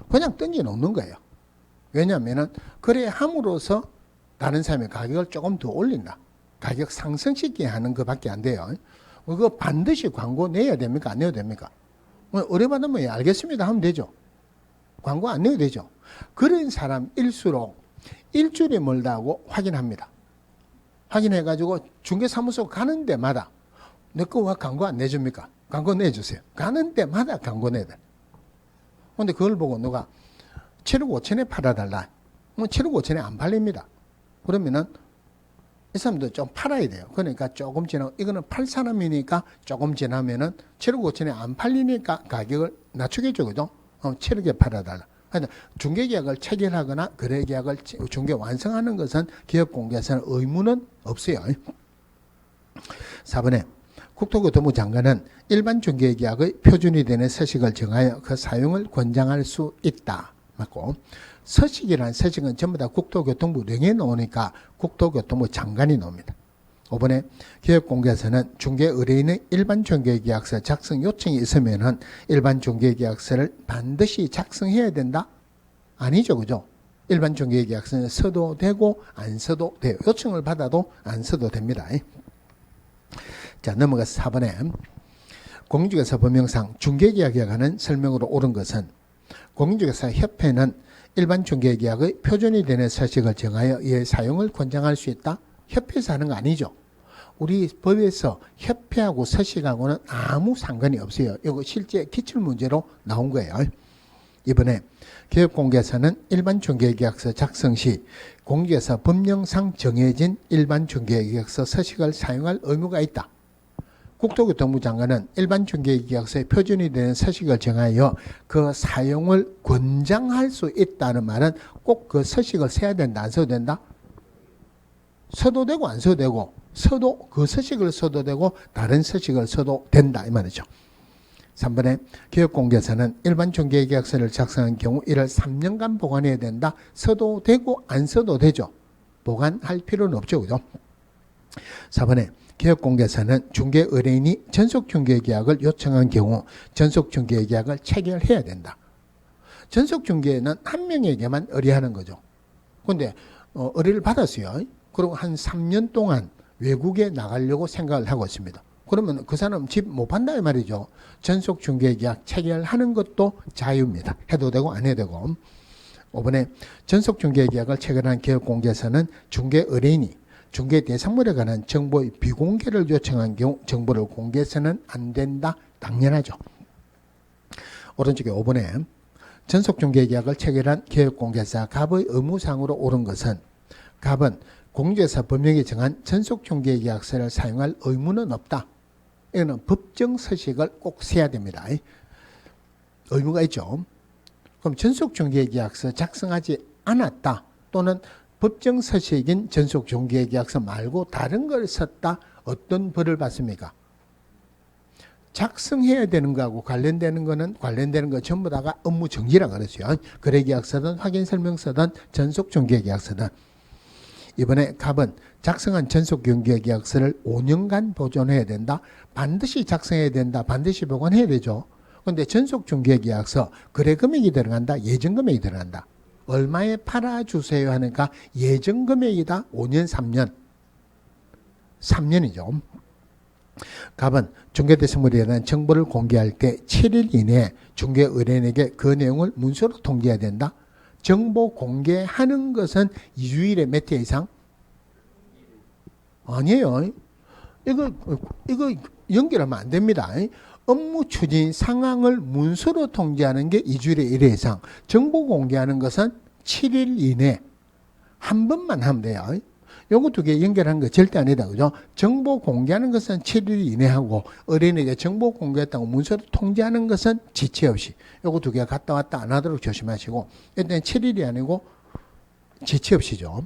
그냥 던져놓는 거예요. 왜냐하면 그래 함으로써 다른 사람의 가격을 조금 더 올린다. 가격 상승시키게 하는 것밖에 안 돼요. 그거 반드시 광고 내야 됩니까? 안 내야 됩니까? 의뢰받으면 알겠습니다 하면 되죠. 광고 안 내야 되죠. 그런 사람일수록 일주일이 멀다고 확인합니다. 확인해가지고 중개사무소 가는 데마다 내 거 왜 광고 안 내줍니까? 광고 내주세요. 가는 데마다 광고 내야 돼. 근데 그걸 보고 누가 7억 5천에 팔아달라. 7억 5천에 안 팔립니다. 그러면은 이 사람도 좀 팔아야 돼요. 그러니까 조금 지나고 이거는 팔 사람이니까 조금 지나면은 7억 5천에 안 팔리니까 가격을 낮추겠죠. 그죠? 7억에 팔아달라. 그러니까 중개계약을 체결하거나 거래계약을 중개 완성하는 것은 기업공개사는 의무는 없어요. 4번에 국토교통부 장관은 일반 중개계약의 표준이 되는 서식을 정하여 그 사용을 권장할 수 있다. 맞고, 서식이란 서식은 전부 다 국토교통부 령에 나오니까 국토교통부 장관이 나옵니다. 5번에 기업공개사는 중개의뢰인의 일반 중개계약서 작성 요청이 있으면은 일반 중개계약서를 반드시 작성해야 된다? 아니죠. 그죠? 일반 중개계약서는 써도 되고 안 써도 돼요. 요청을 받아도 안 써도 됩니다. 자, 넘어가서 4번에 공인중개사 법령상 중개계약에 관한 설명으로 옳은 것은 공인중개사 협회는 일반 중개계약의 표준이 되는 서식을 정하여 이의 사용을 권장할 수 있다? 협회에서 하는 거 아니죠. 우리 법에서 협회하고 서식하고는 아무 상관이 없어요. 이거 실제 기출문제로 나온 거예요. 이번에 기업공개사는 일반 중개계약서 작성 시 공개사 법령상 정해진 일반 중개계약서 서식을 사용할 의무가 있다. 국토교통부 장관은 일반 중개계약서의 표준이 되는 서식을 정하여 그 사용을 권장할 수 있다는 말은 꼭 그 서식을 써야 된다, 안 써도 된다? 써도 되고 안 써도 되고, 써도 그 서식을 써도 되고 다른 서식을 써도 된다 이 말이죠. 3번에 기업공개사는 일반 중개계약서를 작성한 경우 이를 3년간 보관해야 된다. 써도 되고 안 써도 되죠. 보관할 필요는 없죠. 그죠? 4번에 기업공개사는 중개의뢰인이 전속중개계약을 요청한 경우 전속중개계약을 체결해야 된다. 전속중개는 한 명에게만 의뢰하는 거죠. 그런데 의뢰를 받았어요. 그리고 한 3년 동안 외국에 나가려고 생각을 하고 있습니다. 그러면 그 사람 집 못 판다 이 말이죠. 전속중개계약 체결하는 것도 자유입니다. 해도 되고 안 해도 되고. 5번에 전속중개계약을 체결한 기업공개사는 중개의뢰인이 중개 대상물에 관한 정보의 비공개를 요청한 경우 정보를 공개해서는 안 된다. 당연하죠. 오른쪽에 5번에 전속중개계약을 체결한 기업공개사 갑의 의무상으로 옳은 것은 갑은 공인중개사 법령이 정한 전속중개계약서를 사용할 의무는 없다. 이거는 법정 서식을 꼭 써야 됩니다. 의무가 있죠. 그럼 전속중개계약서 작성하지 않았다 또는 법정 서식인 전속중개계약서 말고 다른 걸 썼다. 어떤 벌을 받습니까? 작성해야 되는 거하고 관련되는 거 전부 다가 업무 정지라고 그랬어요. 거래계약서든 확인설명서든 전속중개계약서든. 이번에 갑은 작성한 전속중개계약서를 5년간 보존해야 된다. 반드시 작성해야 된다. 반드시 보관해야 되죠. 그런데 전속중개계약서 거래금액이 들어간다. 예정금액이 들어간다. 얼마에 팔아주세요 하니까 예정금액이다. 5년, 3년. 3년이죠. 갑은 중개대상물에 대한 정보를 공개할 때 7일 이내에 중개의뢰인에게 그 내용을 문서로 통지해야 된다. 정보 공개하는 것은 2주일에 몇 회 이상? 아니에요. 이거 연결하면 안 됩니다. 업무 추진 상황을 문서로 통지하는 게 2주일에 1회 이상. 정보 공개하는 것은 7일 이내 한 번만 하면 돼요. 요거 두 개 연결하는 거 절대 아니다. 그죠? 정보 공개하는 것은 7일 이내하고 어린이에게 정보 공개했다고 문서로 통지하는 것은 지체 없이. 요거 두 개가 갔다 왔다 안 하도록 조심하시고 일단 7일이 아니고 지체 없이죠.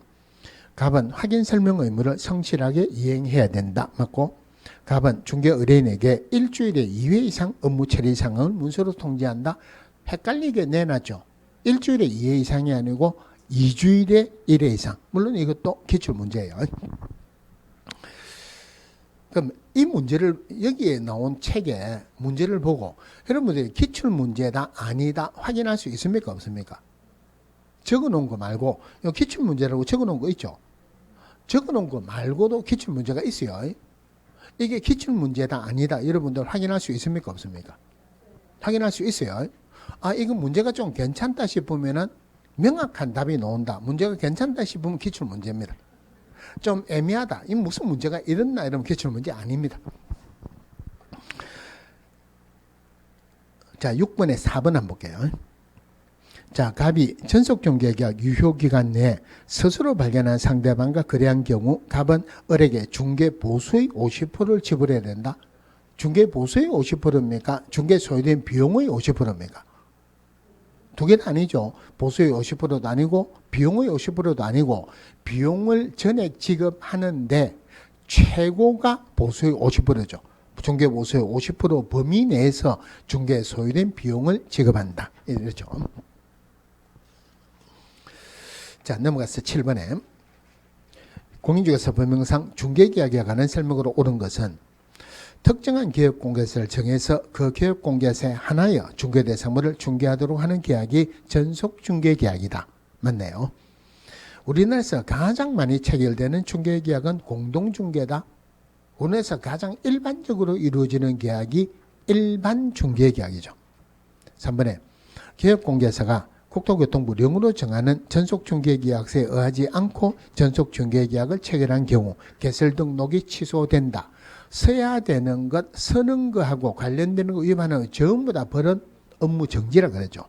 갑은 확인 설명 의무를 성실하게 이행해야 된다. 맞고 갑은 중개 의뢰인에게 일주일에 2회 이상 업무 처리 상황을 문서로 통지한다. 헷갈리게 내놨죠. 일주일에 2회 이상이 아니고 2주일에 1회 이상. 물론 이것도 기출문제예요. 그럼 이 문제를 여기에 나온 책에 문제를 보고 여러분들이 기출문제다 아니다 확인할 수 있습니까 없습니까? 적어놓은 거 말고 기출문제라고 적어놓은 거 있죠. 적어놓은 거 말고도 기출문제가 있어요. 이게 기출문제다 아니다 여러분들 확인할 수 있습니까 없습니까? 확인할 수 있어요. 아 이거 문제가 좀 괜찮다 싶으면은 명확한 답이 나온다. 문제가 괜찮다 싶으면 기출문제입니다. 좀 애매하다. 이 무슨 문제가 이랬나 이러면 기출문제 아닙니다. 자 6번에 4번 한번 볼게요. 자, 갑이 전속중개계약 유효기간 내에 스스로 발견한 상대방과 거래한 경우 갑은 을에게 중개보수의 50%를 지불해야 된다. 중개보수의 50%입니까? 중개 소요된 비용의 50%입니까? 두 개는 아니죠. 보수의 50%도 아니고 비용의 50%도 아니고 비용을 전액 지급하는데 최고가 보수의 50%죠. 중개보수의 50% 범위 내에서 중개 소요된 비용을 지급한다. 이렇죠. 자, 넘어가서 7번에 공인중개사 법령상 중개계약에 관한 설명으로 옳은 것은 특정한 개업공개서를 정해서 그 개업공개서의 하나의 중개대상물을 중개하도록 하는 계약이 전속중개계약이다. 맞네요. 우리나라에서 가장 많이 체결되는 중개계약은 공동중개다. 우리나라에서 가장 일반적으로 이루어지는 계약이 일반중개계약이죠. 3번에 개업공개서가 국토교통부 령으로 정하는 전속중개계약서에 의하지 않고 전속중개계약을 체결한 경우 개설 등록이 취소된다. 써야 되는 것, 서는 거하고 관련되는 거 위반하는 거 전부 다 벌은 업무 정지라 그러죠.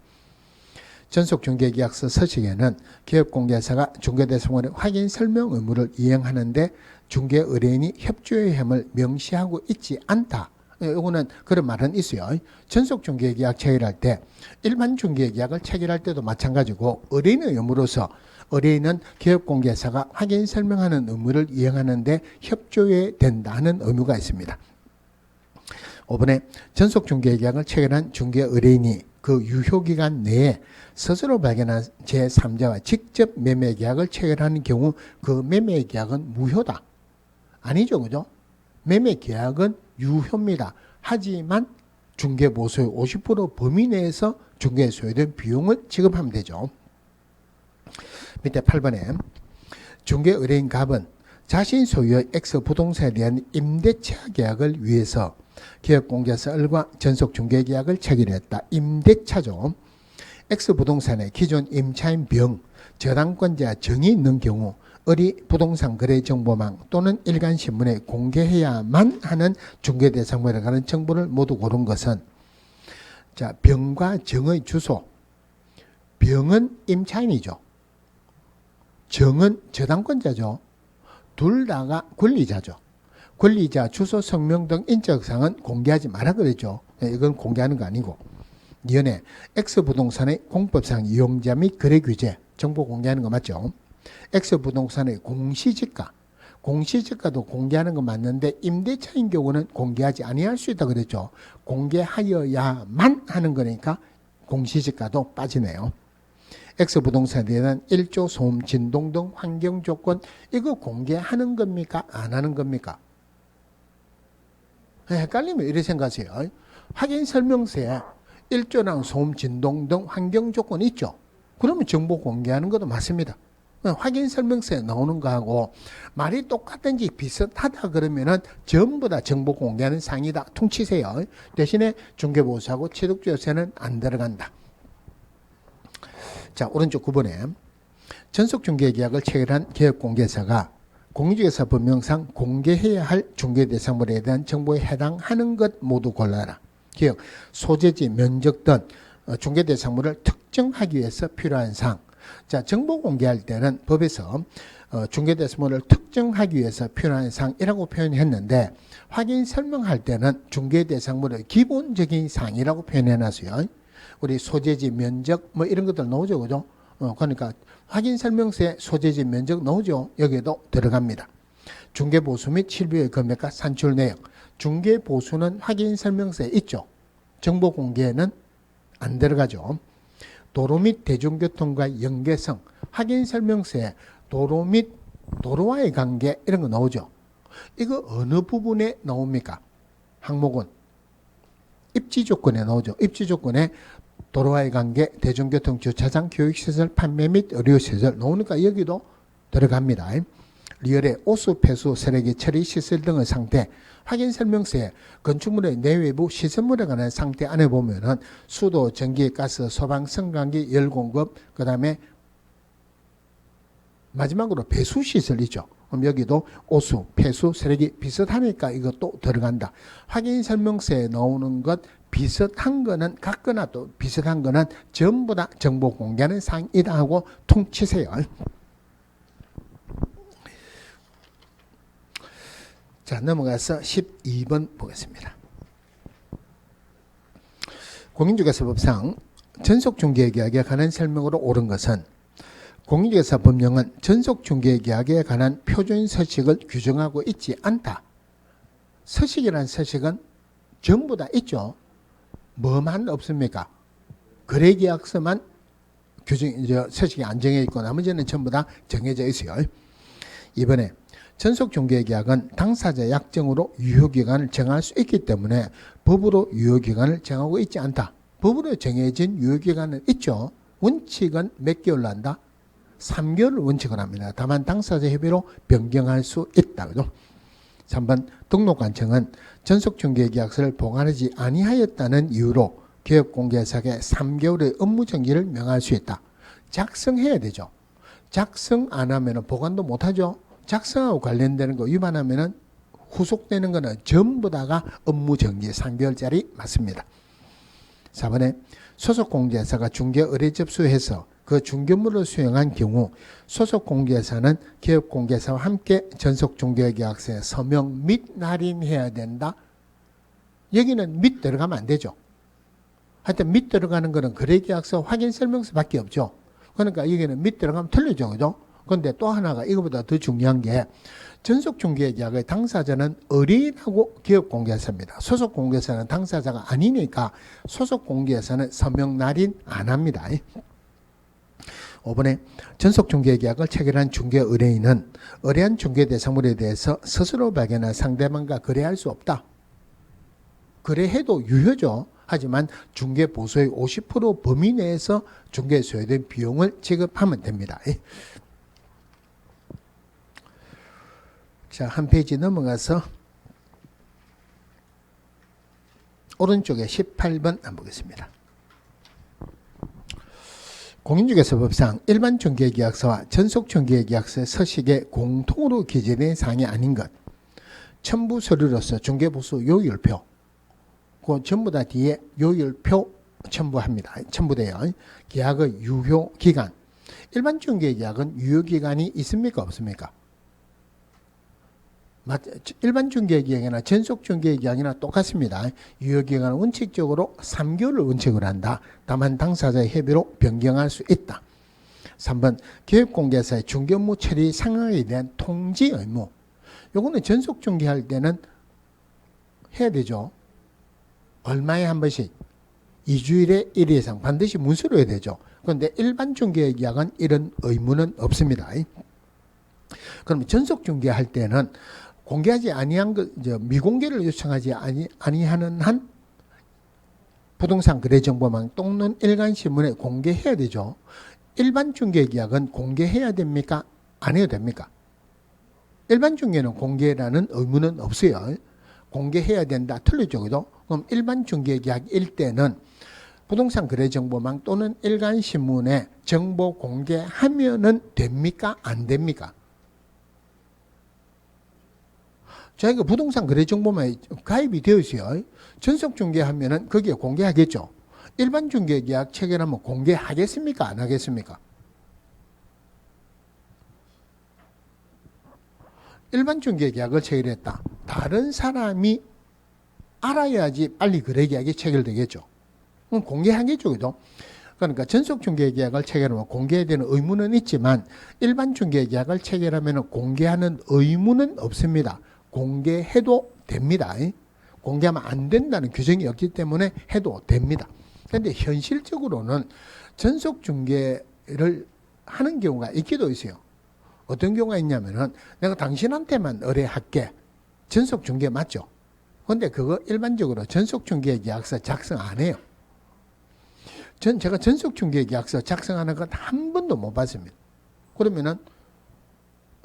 전속중개계약서 서식에는 개업공개사가 중개대상물의 확인 설명 의무를 이행하는데 중개 의뢰인이 협조의 함을 명시하고 있지 않다. 이거는 그런 말은 있어요. 전속중개계약 체결할 때 일반 중개계약을 체결할 때도 마찬가지고 의뢰인의 의무로서 의뢰인은 개업공개사가 확인 설명하는 의무를 이행하는데 협조해야 된다는 의무가 있습니다. 5번에 전속중개계약을 체결한 중개 의뢰인이 그 유효기간 내에 스스로 발견한 제3자와 직접 매매계약을 체결하는 경우 그 매매계약은 무효다. 아니죠, 그죠? 매매계약은 유효입니다. 하지만 중개보수의 50% 범위 내에서 중개에 소요된 비용을 지급하면 되죠. 밑에 8번에 중개 의뢰인 갑은 자신 소유의 X 부동산에 대한 임대차 계약을 위해서 개업공개서 을과 전속중개계약을 체결했다. 임대차죠. X 부동산의 기존 임차인 병, 저당권자 정이 있는 경우 을이 부동산 거래 정보망 또는 일간신문에 공개해야만 하는 중개대상물에 관한 정보를 모두 고른 것은 자 병과 정의 주소, 병은 임차인이죠. 정은 저당권자죠. 둘 다가 권리자죠. 권리자 주소, 성명 등 인적사항은 공개하지 마라 그랬죠. 이건 공개하는 거 아니고 연애 X부동산의 공법상 이용자 및 거래 규제 정보 공개하는 거 맞죠? X부동산의 공시지가 공시지가도 공개하는 거 맞는데 임대차인 경우는 공개하지 아니할 수 있다 그랬죠. 공개하여야만 하는 거니까 공시지가도 빠지네요. X부동산에 대한 일조, 소음, 진동 등 환경 조건 이거 공개하는 겁니까? 안 하는 겁니까? 헷갈리면 이렇게 생각하세요. 확인 설명서에 일조랑 소음, 진동 등 환경 조건이 있죠. 그러면 정보 공개하는 것도 맞습니다. 확인 설명서에 나오는 거하고 말이 똑같은지 비슷하다 그러면은 전부 다 정보 공개하는 상이다. 퉁치세요. 대신에 중개보수하고 취득주요세는 안 들어간다. 자, 오른쪽 9번에 전속중개계약을 체결한 개업공개사가 공인중개사 법령상 공개해야 할 중개대상물에 대한 정보에 해당하는 것 모두 골라라. 기억, 소재지, 면적 등 중개대상물을 특정하기 위해서 필요한 사항, 자, 정보 공개할 때는 법에서 중개대상물을 특정하기 위해서 표현하는 사항이라고 표현했는데 확인 설명할 때는 중개대상물의 기본적인 사항이라고 표현해놨어요. 우리 소재지, 면적 뭐 이런 것들 나오죠, 그죠? 그러니까 확인 설명서에 소재지, 면적 나오죠. 여기에도 들어갑니다. 중개보수 및 실비의 금액과 산출 내역. 중개보수는 확인 설명서에 있죠. 정보 공개는 안 들어가죠. 도로 및 대중교통과 연계성, 확인 설명서에 도로 및 도로와의 관계 이런 거 나오죠. 이거 어느 부분에 나옵니까? 항목은 입지 조건에 나오죠. 입지 조건에 도로와의 관계, 대중교통, 주차장, 교육시설, 판매 및 의료시설 나오니까 여기도 들어갑니다. 리얼의 오수, 폐수, 쓰레기, 처리, 시설 등의 상태, 확인 설명서에 건축물의 내외부 시설물에 관한 상태 안에 보면은 수도, 전기, 가스, 소방, 성관계, 열 공급, 그 다음에 마지막으로 배수 시설이죠. 그럼 여기도 오수, 폐수, 쓰레기 비슷하니까 이것도 들어간다. 확인 설명서에 나오는 것 비슷한 거는 같거나 또 비슷한 거는 전부 다 정보 공개하는 사항이다 하고 퉁치세요. 자, 넘어가서 12번 보겠습니다. 공인중개사법상 전속중개계약에 관한 설명으로 옳은 것은 공인중개사법령은 전속중개계약에 관한 표준 서식을 규정하고 있지 않다. 서식이라는 서식은 전부 다 있죠. 뭐만 없습니까? 거래계약서만 서식이 안 정해 있고 나머지는 전부 다 정해져 있어요. 이번에 전속중개계약은 당사자 약정으로 유효기간을 정할 수 있기 때문에 법으로 유효기간을 정하고 있지 않다. 법으로 정해진 유효기간은 있죠. 원칙은 몇 개월로 한다? 3개월을 원칙을 합니다. 다만 당사자 협의로 변경할 수 있다. 그죠? 3번 등록관청은 전속중개계약서를 보관하지 아니하였다는 이유로 개업공개사에게 3개월의 업무정지를 명할 수 있다. 작성해야 되죠. 작성 안 하면 보관도 못하죠. 작성하고 관련되는 거 위반하면 후속되는 거는 전부 다가 업무정지 3개월짜리 맞습니다. 4번에 소속공개사가 중개 의뢰 접수해서 그 중개물을 수행한 경우 소속공개사는 개업공개사와 함께 전속중개계약서에 서명 및 날인해야 된다. 여기는 및 들어가면 안 되죠. 하여튼 및 들어가는 거는 거래계약서 확인설명서밖에 없죠. 그러니까 여기는 및 들어가면 틀리죠. 그죠? 그런데 또 하나가 이거보다 더 중요한 게 전속중개계약의 당사자는 의뢰인하고 기업공개사입니다. 소속공개사는 당사자가 아니니까 소속공개사는 서명 날인 안 합니다. 5번에 전속중개계약을 체결한 중개의뢰인은 의뢰한 중개대상물에 대해서 스스로 발견한 상대방과 거래할 수 없다. 거래해도 유효죠. 하지만 중개보수의 50% 범위 내에서 중개에 소요된 비용을 지급하면 됩니다. 자, 한 페이지 넘어가서 오른쪽에 18번 한번 보겠습니다. 공인중개사법상 일반 중개계약서와 전속중개계약서의 서식에 공통으로 기재된 사항이 아닌 것. 첨부 서류로서 중개보수 요율표. 그 전부 다 뒤에 요율표 첨부합니다. 첨부돼요. 계약의 유효기간. 일반 중개계약은 유효기간이 있습니까? 없습니까? 일반 중개계약이나 전속 중개계약이나 똑같습니다. 유효기간은 원칙적으로 3개월을 원칙으로 한다. 다만 당사자의 협의로 변경할 수 있다. 3번 개업공개사의 중개업무 처리 상황에 대한 통지 의무. 요거는 전속 중개할 때는 해야 되죠. 얼마에 한 번씩 2주일에 1회 이상 반드시 문서로 해야 되죠. 그런데 일반 중개계약은 이런 의무는 없습니다. 그럼 전속 중개할 때는 공개하지 아니한 것, 미공개를 요청하지 아니하는 한 부동산 거래정보망 또는 일간신문에 공개해야 되죠. 일반 중개계약은 공개해야 됩니까? 안 해도 됩니까? 일반 중개는 공개라는 의무는 없어요. 공개해야 된다. 틀리죠. 그죠? 그럼 일반 중개계약일 때는 부동산 거래정보망 또는 일간신문에 정보 공개하면은 됩니까? 안 됩니까? 자기가 부동산 거래정보망에 가입이 되어 있어요. 전속중개하면은 거기에 공개하겠죠. 일반 중개계약 체결하면 공개하겠습니까? 안 하겠습니까? 일반 중개계약을 체결했다. 다른 사람이 알아야지 빨리 거래계약이 체결되겠죠. 그럼 공개하겠죠, 그죠? 그러니까 전속중개계약을 체결하면 공개해야 되는 의무는 있지만 일반 중개계약을 체결하면 공개하는 의무는 없습니다. 공개해도 됩니다. 공개하면 안 된다는 규정이 없기 때문에 해도 됩니다. 그런데 현실적으로는 전속중개를 하는 경우가 있기도 있어요. 어떤 경우가 있냐면은 내가 당신한테만 의뢰할게. 전속중개 맞죠? 근데 그거 일반적으로 전속중개계약서 작성 안 해요. 제가 전속중개계약서 작성하는 건 한 번도 못 봤습니다. 그러면은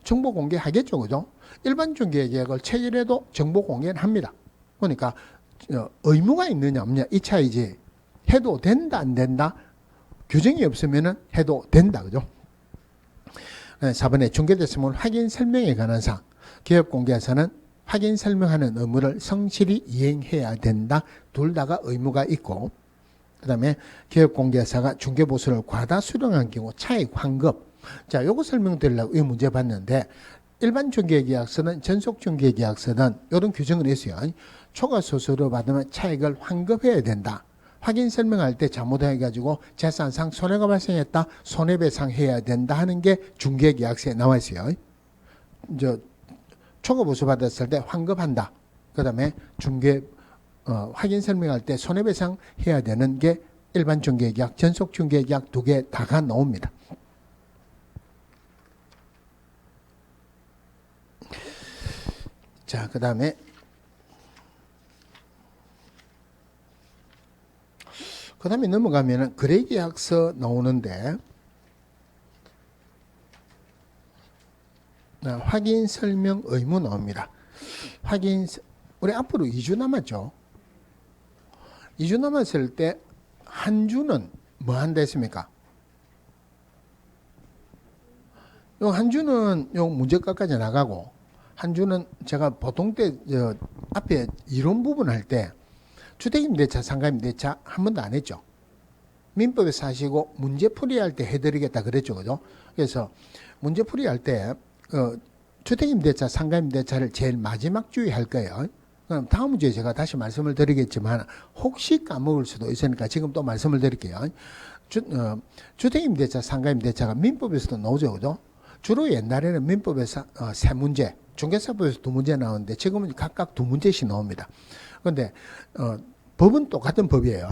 정보 공개하겠죠, 그죠? 일반 중개계약을 체결해도 정보 공개는 합니다. 그러니까 의무가 있느냐 없느냐 이 차이지. 해도 된다 안 된다 규정이 없으면은 해도 된다, 그죠? 4번에 중개대수물 확인 설명에 관한 사항. 기업공개에서는 확인 설명하는 의무를 성실히 이행해야 된다. 둘 다가 의무가 있고, 그 다음에 기업공개사가 중개보수를 과다 수령한 경우 차익 환급. 자, 요거 설명드리려고 이 문제 봤는데, 일반 중개계약서는 전속중개계약서는 이런 규정을 했어요. 초과수수료 받으면 차익을 환급해야 된다. 확인 설명할 때 잘못해가지고 재산상 손해가 발생했다. 손해배상해야 된다 하는 게 중개계약서에 나와 있어요. 초과보수 받았을 때 환급한다. 그 다음에 확인 설명할 때 손해배상 해야 되는 게 일반 중개계약, 전속 중개계약 두 개 다가 나옵니다. 자, 그 다음에 넘어가면은 거래계약서 나오는데, 확인 설명 의무 나옵니다. 우리 앞으로 2주 남았죠. 2주 남았을 때 한 주는 뭐 한다 했습니까? 요 한 주는 요 문제가까지 나가고, 한 주는 제가 보통 때 앞에 이론 부분 할 때 주택임대차, 상가임대차 한 번도 안 했죠. 민법에서 하시고 문제풀이 할 때 해드리겠다 그랬죠, 그죠? 그래서 문제풀이 할 때 주택임대차, 상가임대차를 제일 마지막 주에 할 거예요. 그럼 다음 주에 제가 다시 말씀을 드리겠지만 혹시 까먹을 수도 있으니까 지금 또 말씀을 드릴게요. 주택임대차, 상가임대차가 민법에서도 나오죠, 그죠? 주로 옛날에는 민법에서 3문제, 중개사법에서 2문제 나오는데 지금은 각각 2문제씩 나옵니다. 그런데 법은 똑같은 법이에요.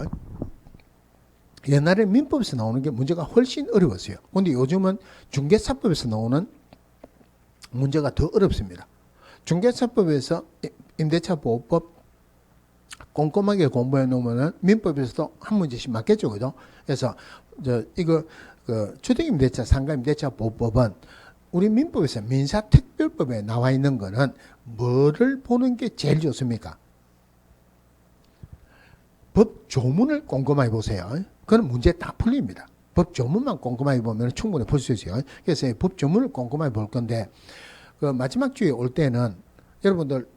옛날에 민법에서 나오는 게 문제가 훨씬 어려웠어요. 그런데 요즘은 중개사법에서 나오는 문제가 더 어렵습니다. 중개사법에서 임대차보호법 꼼꼼하게 공부해 놓으면 민법에서도 한 문제씩 맞겠죠, 그죠? 그래서 주택임대차, 상가임대차 보호법은 우리 민법에서 민사특별법에 나와 있는 거는 뭐를 보는 게 제일 좋습니까? 법 조문을 꼼꼼하게 보세요. 그건 문제 다 풀립니다. 법 조문만 꼼꼼하게 보면 충분히 볼 수 있어요. 그래서 법 조문을 꼼꼼하게 볼 건데, 그 마지막 주에 올 때는 여러분들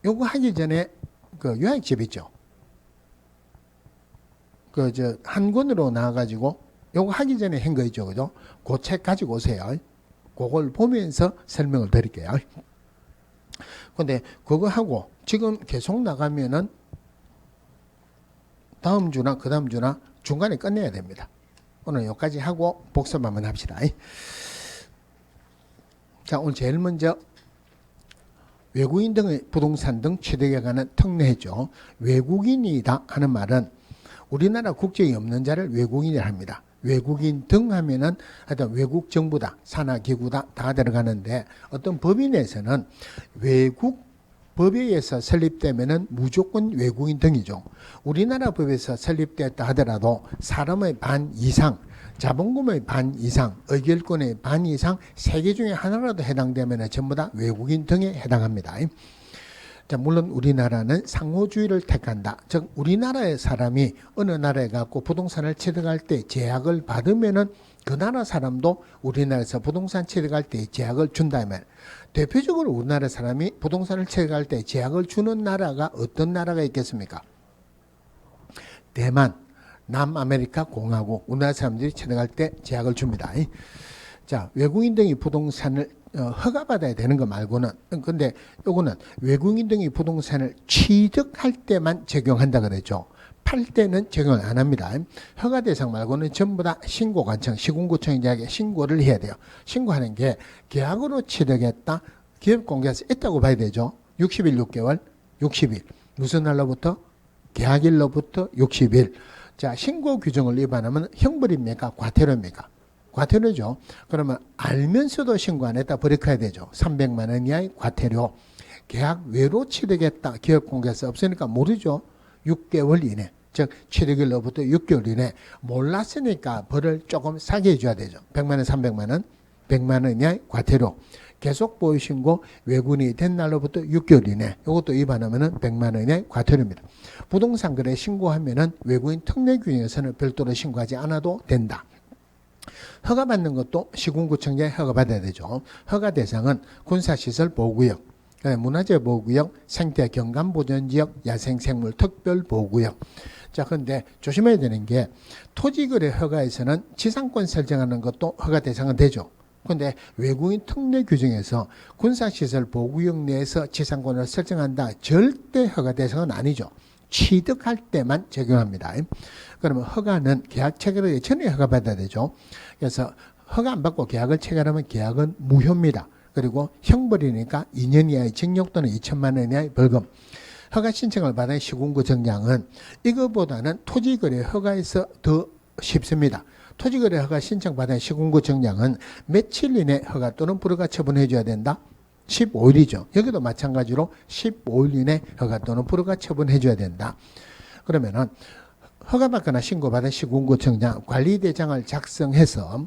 요거 하기 전에 그 요약집 있죠. 한 권으로 나와가지고 요거 하기 전에 한 거 있죠, 그죠? 그 책 가지고 오세요. 그걸 보면서 설명을 드릴게요. 근데 그거 하고 지금 계속 나가면은 다음 주나 그 다음 주나 중간에 끝내야 됩니다. 오늘 여기까지 하고 복습 한번 합시다. 자, 오늘 제일 먼저 외국인 등의 부동산 등 취득에 관한 특례죠. 외국인이다 하는 말은 우리나라 국적이 없는 자를 외국인이라 합니다. 외국인 등 하면은 하여튼 외국 정부다, 산하기구다 다 들어가는데, 어떤 법인에서는 외국 법에 의해서 설립되면은 무조건 외국인 등이죠. 우리나라 법에서 설립됐다 하더라도 사람의 반 이상, 자본금의 반 이상, 의결권의 반 이상 세 개 중에 하나라도 해당되면 전부 다 외국인 등에 해당합니다. 자, 물론 우리나라는 상호주의를 택한다. 즉 우리나라의 사람이 어느 나라에 갖고 부동산을 취득할 때 제약을 받으면은 그 나라 사람도 우리나라에서 부동산 취득할 때 제약을 준다면, 대표적으로 우리나라 사람이 부동산을 취득할 때 제약을 주는 나라가 어떤 나라가 있겠습니까? 대만, 남아메리카 공화국, 우리나라 사람들이 취득할 때 제약을 줍니다. 자, 외국인 등이 부동산을 허가받아야 되는 거 말고는, 근데 요거는 외국인 등이 부동산을 취득할 때만 적용한다 그랬죠. 팔 때는 적용을 안 합니다. 허가 대상 말고는 전부 다 신고관청, 시군구청장에게 신고를 해야 돼요. 신고하는 게 계약으로 취득했다, 기업공개에서 있다고 봐야 되죠. 60일, 6개월, 60일. 무슨 날로부터? 계약일로부터 60일. 자, 신고 규정을 위반하면 형벌입니까? 과태료입니까? 과태료죠. 그러면 알면서도 신고 안 했다, 벌익해야 되죠. 300만 원 이하의 과태료. 계약 외로 취득했다, 기업공개에서 없으니까 모르죠. 6개월 이내. 즉 취득일로부터 6개월 이내. 몰랐으니까 벌을 조금 싸게 해줘야 되죠. 100만 원, 300만 원, 100만 원 이하의 과태료. 계속 보유신고 외군이 된 날로부터 6개월 이내. 이것도 위반하면은 100만 원 이하의 과태료입니다. 부동산 거래 신고하면은 외국인 특례 규정에서는 별도로 신고하지 않아도 된다. 허가받는 것도 시군구청장에 허가받아야 되죠. 허가 대상은 군사시설 보호구역, 문화재 보호구역, 생태 경관보전지역, 야생생물 특별보호구역. 자, 그런데 조심해야 되는 게 토지거래 허가에서는 지상권 설정하는 것도 허가 대상은 되죠. 그런데 외국인 특례 규정에서 군사시설 보호구역 내에서 지상권을 설정한다, 절대 허가 대상은 아니죠. 취득할 때만 적용합니다. 그러면 허가는 계약 체결하기 전에 허가받아야 되죠. 그래서 허가 안 받고 계약을 체결하면 계약은 무효입니다. 그리고 형벌이니까 2년 이하의 징역 또는 2천만 원 이하의 벌금. 허가 신청을 받은 시군구청장은 이거보다는 토지거래 허가에서 더 쉽습니다. 토지거래 허가 신청받은 시군구청장은 며칠 이내 허가 또는 불허가 처분해 줘야 된다? 15일이죠. 여기도 마찬가지로 15일 이내 허가 또는 불허가 처분해 줘야 된다. 그러면은 허가받거나 신고받은 시군구청장 관리대장을 작성해서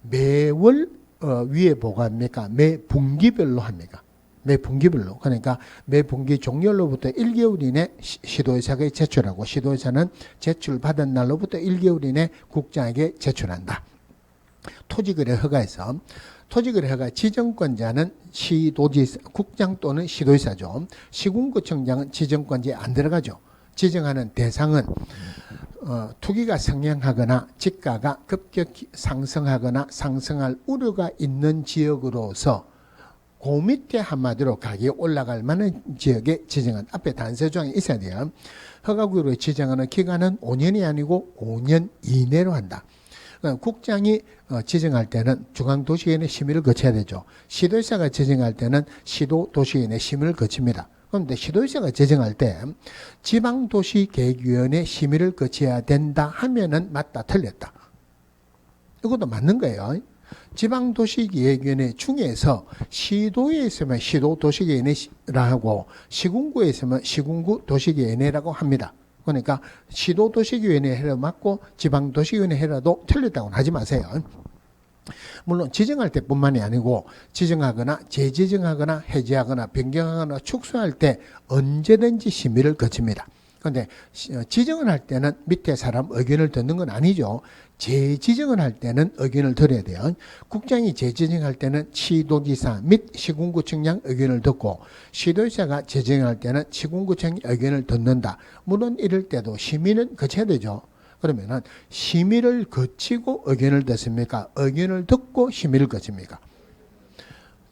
매월 위에 보고합니까? 매 분기별로 합니까? 매 분기별로. 그러니까 매 분기 종료로부터 1개월 이내 시도의사에게 제출하고, 시도의사는 제출받은 날로부터 1개월 이내 국장에게 제출한다. 토지거래 허가에서 토지거래 허가 지정권자는 시도지사, 국장 또는 시도의사죠. 시군구청장은 지정권자에 안 들어가죠. 지정하는 대상은 투기가 성행하거나 지가가 급격히 상승하거나 상승할 우려가 있는 지역으로서 그 밑에 한마디로 가격이 올라갈 만한 지역에 지정한, 앞에 단서조항이 있어야 돼요. 허가구역으로 지정하는 기간은 5년이 아니고 5년 이내로 한다. 국장이 지정할 때는 중앙도시위원회 심의를 거쳐야 되죠. 시도의사가 지정할 때는 시도도시위원회 심의를 거칩니다. 그런데 시도의사가 지정할 때 지방도시계획위원회 심의를 거쳐야 된다 하면은 맞다, 틀렸다. 이것도 맞는 거예요. 지방도시계획위원회 중에서 시도에 있으면 시도도시계획위원회라고, 시군구에 있으면 시군구도시계획위원회라고 합니다. 그러니까 시도도시계획위원회 해라 맞고 지방도시계획위원회 해라도 틀렸다고는 하지 마세요. 물론 지정할 때뿐만이 아니고 지정하거나 재지정하거나 해제하거나 변경하거나 축소할 때 언제든지 심의를 거칩니다. 그런데 지정을 할 때는 밑에 사람 의견을 듣는 건 아니죠. 재지정을 할 때는 의견을 들어야 돼요. 국장이 재지정할 때는 시도지사 및 시군구청장 의견을 듣고, 시도지사가 재지정할 때는 시군구청 의견을 듣는다. 물론 이럴 때도 심의는 거쳐야 되죠. 그러면은 심의를 거치고 의견을 듣습니까? 의견을 듣고 심의를 거칩니까?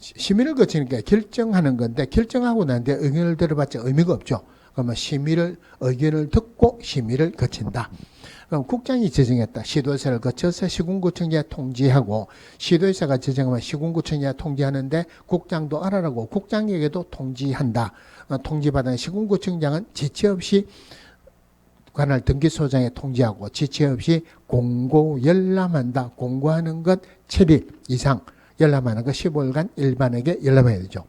심의를 거치니까 결정하는 건데, 결정하고 난 뒤에 의견을 들어봤자 의미가 없죠. 그러면 의견을 듣고 심의를 거친다. 그럼 국장이 지정했다. 시도의사를 거쳐서 시군구청장에 통지하고, 시도의사가 지정하면 시군구청장에 통지하는데 국장도 알아라고 국장에게도 통지한다. 통지받은 시군구청장은 지체 없이 관할 등기소장에 통지하고 지체 없이 공고 열람한다. 공고하는 것 7일 이상, 열람하는 것 15일간 일반에게 열람해야 되죠.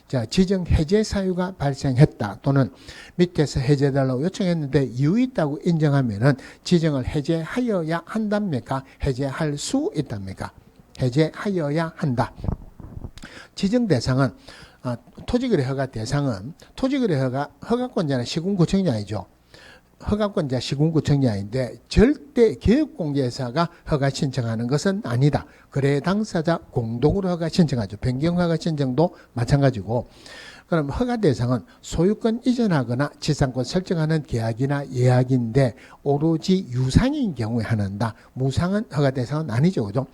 자, 지정 해제 사유가 발생했다, 또는 밑에서 해제해달라고 요청했는데 이유 있다고 인정하면은 지정을 해제하여야 한답니까? 해제할 수 있답니까? 해제하여야 한다. 지정 대상은 토지거래 허가 대상은, 토지거래 허가권자는 시군구청장이죠. 허가권자 시군구청장인데 절대 기업공개사가 허가 신청하는 것은 아니다. 거래 당사자 공동으로 허가 신청하죠. 변경 허가 신청도 마찬가지고, 그럼 허가 대상은 소유권 이전하거나 지상권 설정하는 계약이나 예약인데 오로지 유상인 경우에 한한다. 무상은 허가 대상은 아니죠. 그죠?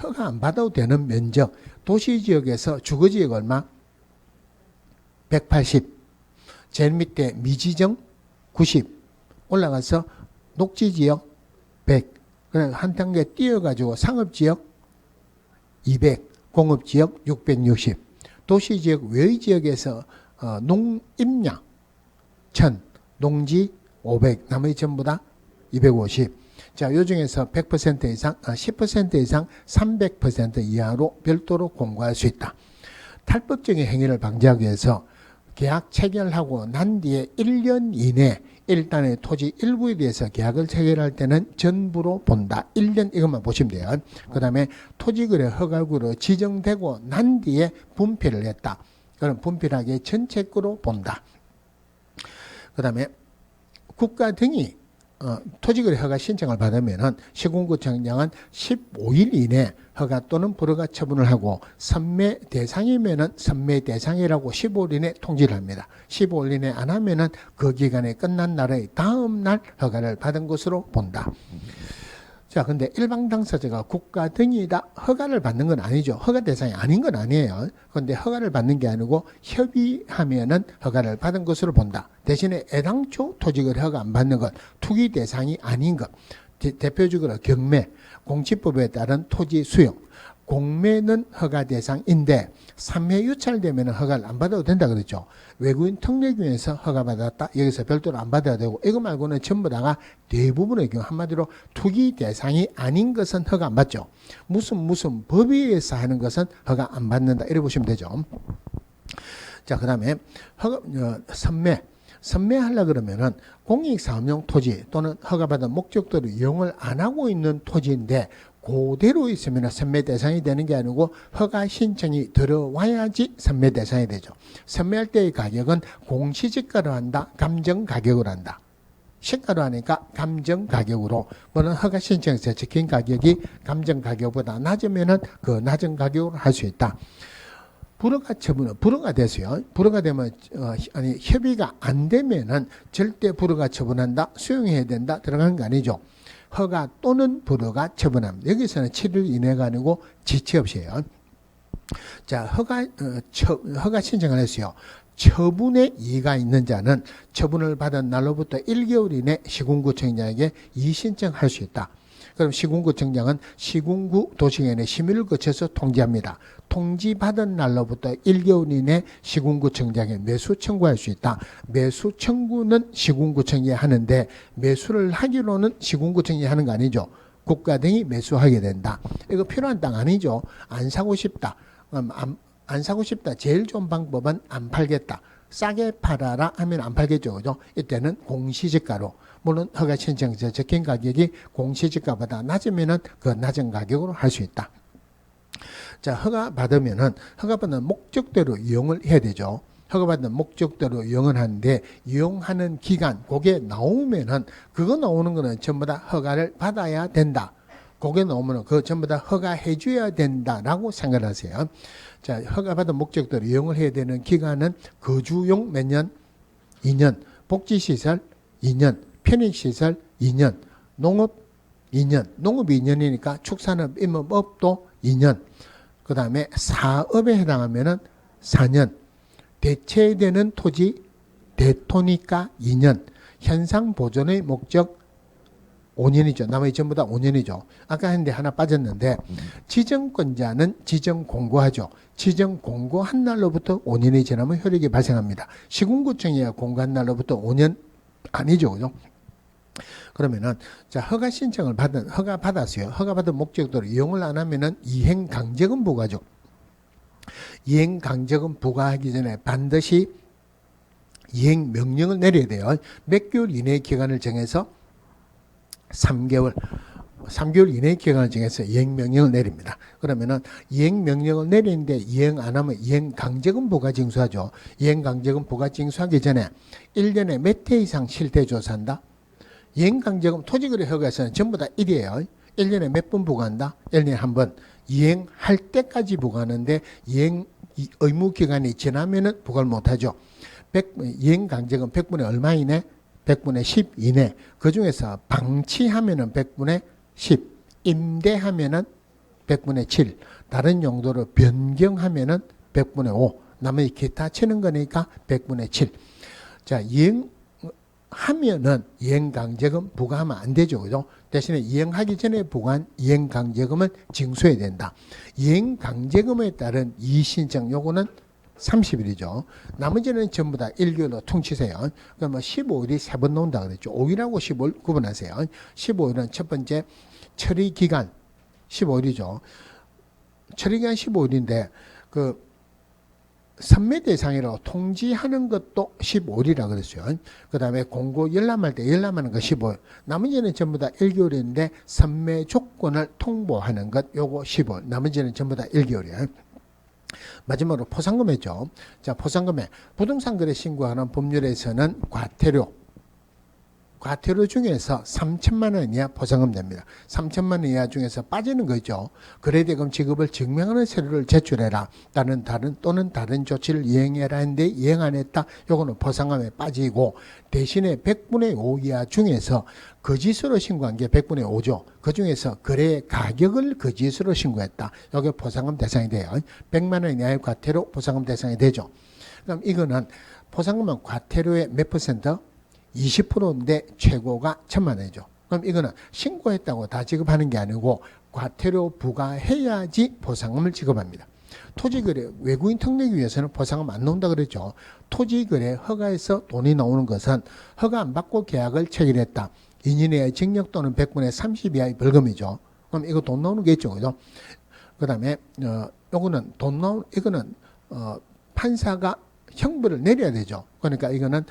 허가 안 받아도 되는 면적, 도시지역에서 주거지역 얼마? 180. 제일 밑에 미지정 90. 올라가서 녹지지역 100. 그냥 한 단계 띄어가지고 상업지역 200. 공업지역 660. 도시지역 외의지역에서 농임량 1000. 농지 500. 나머지 전부 다 250. 자, 요 중에서 100% 이상, 10% 이상 300% 이하로 별도로 공고할 수 있다. 탈법적인 행위를 방지하기 위해서 계약 체결하고 난 뒤에 1년 이내 일단의 토지 일부에 대해서 계약을 체결할 때는 전부로 본다. 1년 이것만 보시면 돼요. 그 다음에 토지거래 허가구로 지정되고 난 뒤에 분필을 했다. 그럼 분필하게 전체구로 본다. 그 다음에 국가 등이 토지거래 허가 신청을 받으면은 시군구청장은 15일 이내 허가 또는 불허가 처분을 하고 선매 대상이면은 선매 대상이라고 15일 이내 통지를 합니다. 15일 이내 안 하면은 그 기간이 끝난 날의 다음 날 허가를 받은 것으로 본다. 자, 근데 일방 당사자가 국가 등이다 허가를 받는 건 아니죠. 허가 대상이 아닌 건 아니에요. 그런데 허가를 받는 게 아니고 협의하면은 허가를 받은 것으로 본다. 대신에 애당초 토지거래 허가 안 받는 것, 투기 대상이 아닌 것, 대표적으로 경매, 공시법에 따른 토지 수용, 공매는 허가 대상인데 3회 유찰되면 허가를 안 받아도 된다 그랬죠. 외국인 특례교에서 허가받았다. 여기서 별도로 안 받아야 되고 이거 말고는 전부 다가 대부분의 경우 한마디로 투기 대상이 아닌 것은 허가 안 받죠. 무슨 법에 의해서 하는 것은 허가 안 받는다. 이래 보시면 되죠. 자, 그 다음에 선매하려 그러면은 공익사업용 토지 또는 허가받은 목적도로 이용을 안 하고 있는 토지인데 그대로 있으면 선매 대상이 되는 게 아니고 허가 신청이 들어와야지 선매 대상이 되죠. 선매할 때의 가격은 공시지가로 한다, 감정가격으로 한다. 시가로 하니까 감정가격으로, 물론 허가 신청에서 적힌 가격이 감정가격보다 낮으면은 그 낮은 가격으로 할 수 있다. 불허가 처분은 불허가 됐어요. 불허가 되면 협의가 안 되면은 절대 불허가 처분한다, 수용해야 된다 들어가는 거 아니죠. 허가 또는 불허가 처분합니다. 여기서는 7일 이내가 아니고 지체 없이요. 자, 허가 신청을 했어요. 처분에 이의가 있는 자는 처분을 받은 날로부터 1개월 이내 시군구청장에게 이의신청할 수 있다. 그럼 시군구청장은 시군구 도시계획의 심의를 거쳐서 통지합니다. 통지받은 날로부터 1개월 이내 시군구청장에 매수 청구할 수 있다. 매수 청구는 시군구청이 하는데 매수를 하기로는 시군구청이 하는 거 아니죠. 국가 등이 매수하게 된다. 이거 필요한 땅 아니죠. 안 사고 싶다. 안 사고 싶다. 제일 좋은 방법은 안 팔겠다. 싸게 팔아라 하면 안 팔겠죠. 그죠? 이때는 공시지가로. 물론 허가 신청서 적힌 가격이 공시지가보다 낮으면은 그 낮은 가격으로 할 수 있다. 자, 허가받는 목적대로 이용을 해야 되죠. 허가받는 목적대로 이용을 하는데 이용하는 기간, 그게 나오면은 그거 나오는 거는 전부 다 허가를 받아야 된다. 그게 나오면은 그거 전부 다 허가해 줘야 된다라고 생각하세요. 자, 허가받은 목적대로 이용을 해야 되는 기간은 거주용 몇 년? 2년. 복지시설 2년. 편익시설 2년. 농업 2년. 농업이 2년이니까 축산업, 임업업도 2년. 그 다음에 사업에 해당하면은 4년. 대체되는 토지 대토니까 2년. 현상 보존의 목적 5년이죠. 나머지 전부 다 5년이죠. 아까 했는데 하나 빠졌는데 지정권자는 지정 공고하죠. 지정 공고한 날로부터 5년이 지나면 효력이 발생합니다. 시군구청이 공고한 날로부터 5년 아니죠. 그죠? 그러면은 자, 허가 신청을 허가 받았어요. 허가 받은 목적도로 이용을 안 하면은 이행 강제금 부과죠. 이행 강제금 부과하기 전에 반드시 이행 명령을 내려야 돼요. 몇 개월 이내의 기간을 정해서 3개월 이내의 기간을 정해서 이행명령을 내립니다. 그러면은 이행명령을 내리는데 이행 안 하면 이행강제금 부과징수하죠. 이행강제금 부과징수하기 전에 1년에 몇 회 이상 실태조사한다? 이행강제금 토지거래 허가에서는 전부 다 1이에요. 1년에 몇 번 부과한다? 1년에 한 번. 이행할 때까지 부과하는데 이행 이 의무 기간이 지나면은 부과를 못하죠. 이행 강제금 100분의 얼마 이내? 100분의 10 이내. 그 중에서 방치하면은 100분의 10, 임대하면은 100분의 7, 다른 용도로 변경하면은 100분의 5, 나머지 기타 치는 거니까 100분의 7. 자, 이행하면은 이행강제금 부과하면 안 되죠. 그죠? 대신에 이행하기 전에 부과한 이행강제금을 징수해야 된다. 이행강제금에 따른 이의신청 요거는 30일이죠. 나머지는 전부 다 1개월로 퉁치세요. 그러면 15일이 세 번 나온다 그랬죠. 5일하고 15일 구분하세요. 15일은 첫 번째 처리기간 15일이죠. 처리기간 15일인데 그 선매 대상이라고 통지하는 것도 15일이라 그랬어요. 그 다음에 공고 열람할 때 열람하는 거 15일. 나머지는 전부 다 1개월인데 선매 조건을 통보하는 것 요거 15일. 나머지는 전부 다 1개월이에요. 마지막으로 포상금액이죠. 자, 포상금액. 부동산 거래 신고하는 법률에서는 과태료 중에서 3천만 원 이하 포상금 냅니다. 3천만 원 이하 중에서 빠지는 거죠. 거래대금 지급을 증명하는 서류를 제출해라. 또는 다른 조치를 이행해라 했는데 이행 안 했다. 요거는 포상금에 빠지고 대신에 100분의 5 이하 중에서 거짓으로 신고한 게 100분의 5죠. 그 중에서 거래 가격을 거짓으로 신고했다. 요게 포상금 대상이 돼요. 100만 원 이하의 과태료 포상금 대상이 되죠. 그럼 이거는 포상금은 과태료의 몇 퍼센트? 20%인데 최고가 1,000만 원이죠. 그럼 이거는 신고했다고 다 지급하는 게 아니고 과태료 부과해야지 포상금을 지급합니다. 토지거래 외국인 특례기 위해서는 포상금 안 나온다 그랬죠. 토지거래 허가에서 돈이 나오는 것은 허가 안 받고 계약을 체결했다. 2년 이하의 징역 또는 100분의 30 이하의 벌금이죠. 그럼 이거 돈 나오는 게 있죠. 그죠? 그 다음에 요거는 이거는 판사가 형벌을 내려야 되죠. 그러니까 이거는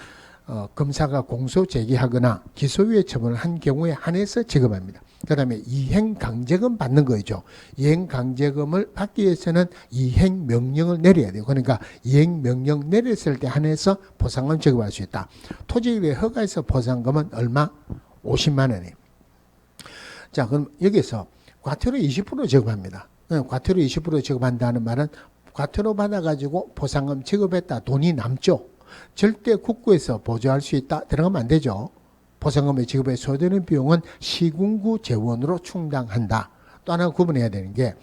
검사가 공소 제기하거나 기소유예 처분을 한 경우에 한해서 지급합니다. 그 다음에 이행강제금 받는 거죠. 이행강제금을 받기 위해서는 이행명령을 내려야 돼요. 그러니까 이행명령 내렸을 때 한해서 포상금 지급할 수 있다. 토지거래 허가에서 포상금은 얼마? 50만 원이에요. 자, 그럼 여기서 과태료 20% 지급합니다. 과태료 20% 지급한다는 말은 과태료 받아가지고 포상금 지급했다. 돈이 남죠. 절대 국고에서 보조할 수 있다. 들어가면 안 되죠. 포상금의 지급에 소요되는 비용은 시군구 재원으로 충당한다. 또 하나 구분해야 되는 게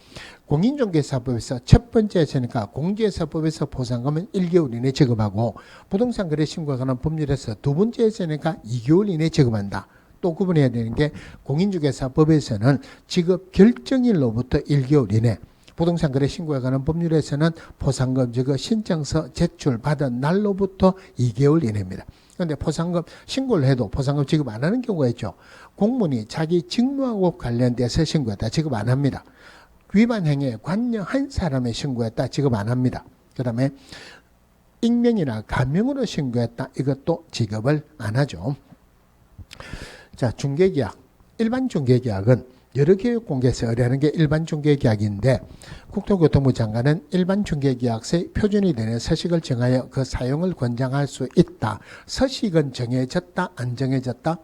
공인중개사법에서 첫 번째에서니까 공제사법에서 포상금은 1개월 이내 지급하고 부동산 거래 신고에 관한 법률에서 두 번째에서니까 2개월 이내 지급한다. 또 구분해야 되는 게 공인중개사법에서는 지급 결정일로부터 1개월 이내, 부동산 거래 신고에 관한 법률에서는 포상금 지급 신청서 제출받은 날로부터 2개월 이내입니다. 그런데 포상금 신고를 해도 포상금 지급 안 하는 경우가 있죠. 공무원이 자기 직무하고 관련돼서 신고했다. 지급 안 합니다. 위반 행위에 관여한 사람의 신고했다. 지급 안 합니다. 그 다음에 익명이나 가명으로 신고했다. 이것도 지급을 안 하죠. 자, 중개계약. 일반 중개계약은 여러 교육공개에서 의뢰하는 게 일반 중개계약인데 국토교통부 장관은 일반 중개계약서의 표준이 되는 서식을 정하여 그 사용을 권장할 수 있다. 서식은 정해졌다, 안 정해졌다?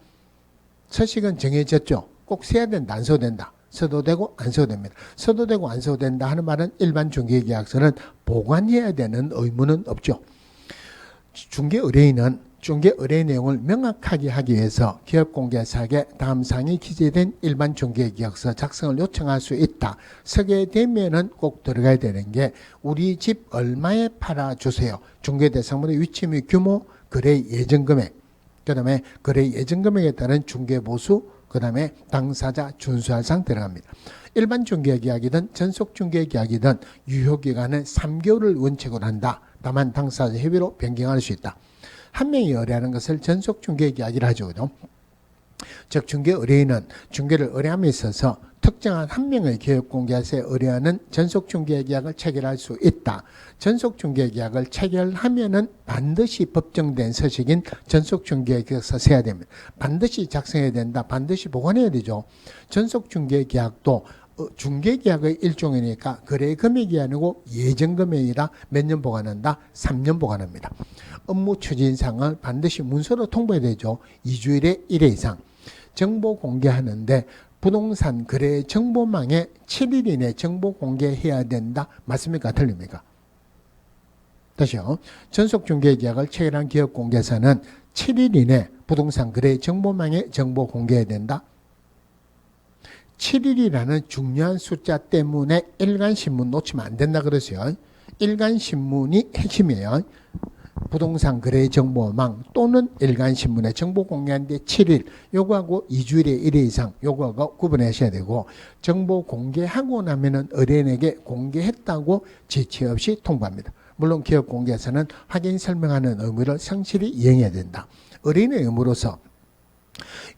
서식은 정해졌죠. 꼭 써야 된다, 안 써도 된다. 써도 되고 안 써도 됩니다. 써도 되고 안 써도 된다 하는 말은 일반 중개계약서는 보관해야 되는 의무는 없죠. 중개 의뢰인은 중개 의뢰 내용을 명확하게 하기 위해서 기업공개사에게 다음 사항이 기재된 일반 중개계약서 작성을 요청할 수 있다. 서게 되면은 꼭 들어가야 되는 게 우리 집 얼마에 팔아주세요. 중개 대상물의 위치 및 규모, 거래 예정금액, 그 다음에 거래 예정금액에 따른 중개보수, 그 다음에 당사자 준수할 사항 들어갑니다. 일반 중개계약이든 전속 중개계약이든 유효기간은 3개월을 원칙으로 한다. 다만 당사자 협의로 변경할 수 있다. 한 명이 의뢰하는 것을 전속 중개계약이라 하죠. 즉 중개 의뢰인은 중개를 의뢰함에 있어서 특정한 한 명의 기업공개사에 의뢰하는 전속 중개계약을 체결할 수 있다. 전속 중개계약을 체결하면은 반드시 법정된 서식인 전속 중개계약서 써야 됩니다. 반드시 작성해야 된다. 반드시 보관해야 되죠. 전속 중개계약도 중개계약의 일종이니까 거래 금액이 아니고 예정 금액이라 몇 년 보관한다? 3년 보관합니다. 업무 추진사항을 반드시 문서로 통보해야 되죠. 2주일에 1회 이상. 정보 공개하는데 부동산 거래 정보망에 7일 이내 정보 공개해야 된다. 맞습니까? 틀립니까? 다시요. 전속중개계약을 체결한 기업공개사는 7일 이내 부동산 거래 정보망에 정보 공개해야 된다. 7일이라는 중요한 숫자 때문에 일간신문 놓치면 안 된다 그랬어요. 일간신문이 핵심이에요. 부동산 거래 정보망 또는 일간신문에 정보 공개하는데 7일, 요거하고 2주일에 1회 이상 요거하고 구분하셔야 되고, 정보 공개하고 나면은 의뢰인에게 공개했다고 지체 없이 통보합니다. 물론 기업공개사는 확인 설명하는 의무를 성실히 이행해야 된다. 의뢰인의 의무로서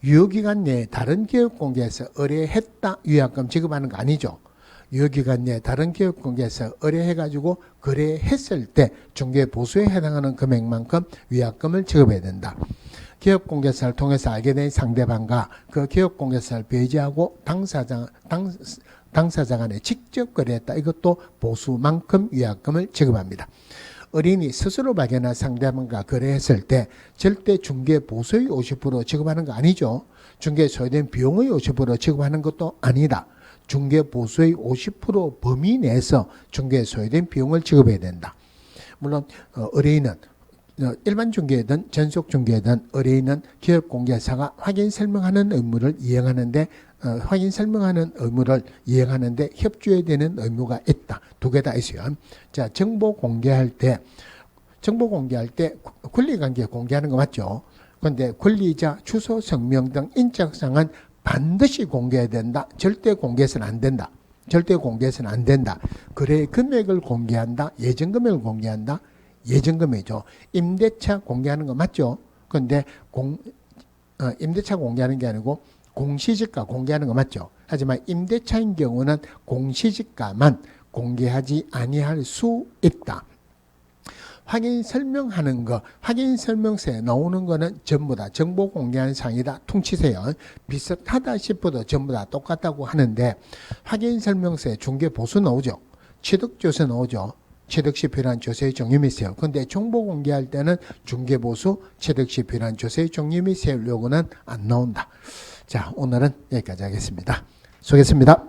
유효기간 내에 다른 기업공개에서 의뢰했다 위약금 지급하는 거 아니죠. 유효기간 내에 다른 기업공개에서 의뢰해가지고 거래했을 때 중개보수에 해당하는 금액만큼 위약금을 지급해야 된다. 기업공개사를 통해서 알게 된 상대방과 그 기업공개사를 배제하고 당사자 간에 직접 거래했다. 이것도 보수만큼 위약금을 지급합니다. 의뢰인이 스스로 발견한 상대방과 거래했을 때 절대 중개 보수의 50% 지급하는 거 아니죠. 중개 소요된 비용의 50% 지급하는 것도 아니다. 중개 보수의 50% 범위 내에서 중개 소요된 비용을 지급해야 된다. 물론 의뢰인은 일반 중개든 전속 중개든 의뢰인은 기업공개사가 확인 설명하는 의무를 이행하는데 협조해야 되는 의무가 있다. 두 개 다 있어요. 자, 정보 공개할 때 권리관계 공개하는 거 맞죠? 그런데 권리자, 주소, 성명 등 인적사항은 반드시 공개해야 된다. 절대 공개해서는 안 된다. 거래 금액을 공개한다. 예정 금액을 공개한다. 예정 금액이죠. 임대차 공개하는 거 맞죠? 그런데 임대차 공개하는 게 아니고 공시지가 공개하는 거 맞죠? 하지만 임대차인 경우는 공시지가만 공개하지 아니할 수 있다. 확인 설명하는 거, 확인 설명서에 나오는 거는 전부 다 정보 공개한 사항이다. 퉁치세요. 비슷하다 싶어도 전부 다 똑같다고 하는데, 확인 설명서에 중개 보수 나오죠. 취득 조서 나오죠. 취득 시 필요한 조서의 종류 및 세율. 근데 정보 공개할 때는 중개 보수, 취득 시 필요한 조서의 종류 및 세율 요거는 안 나온다. 자, 오늘은 여기까지 하겠습니다. 수고했습니다.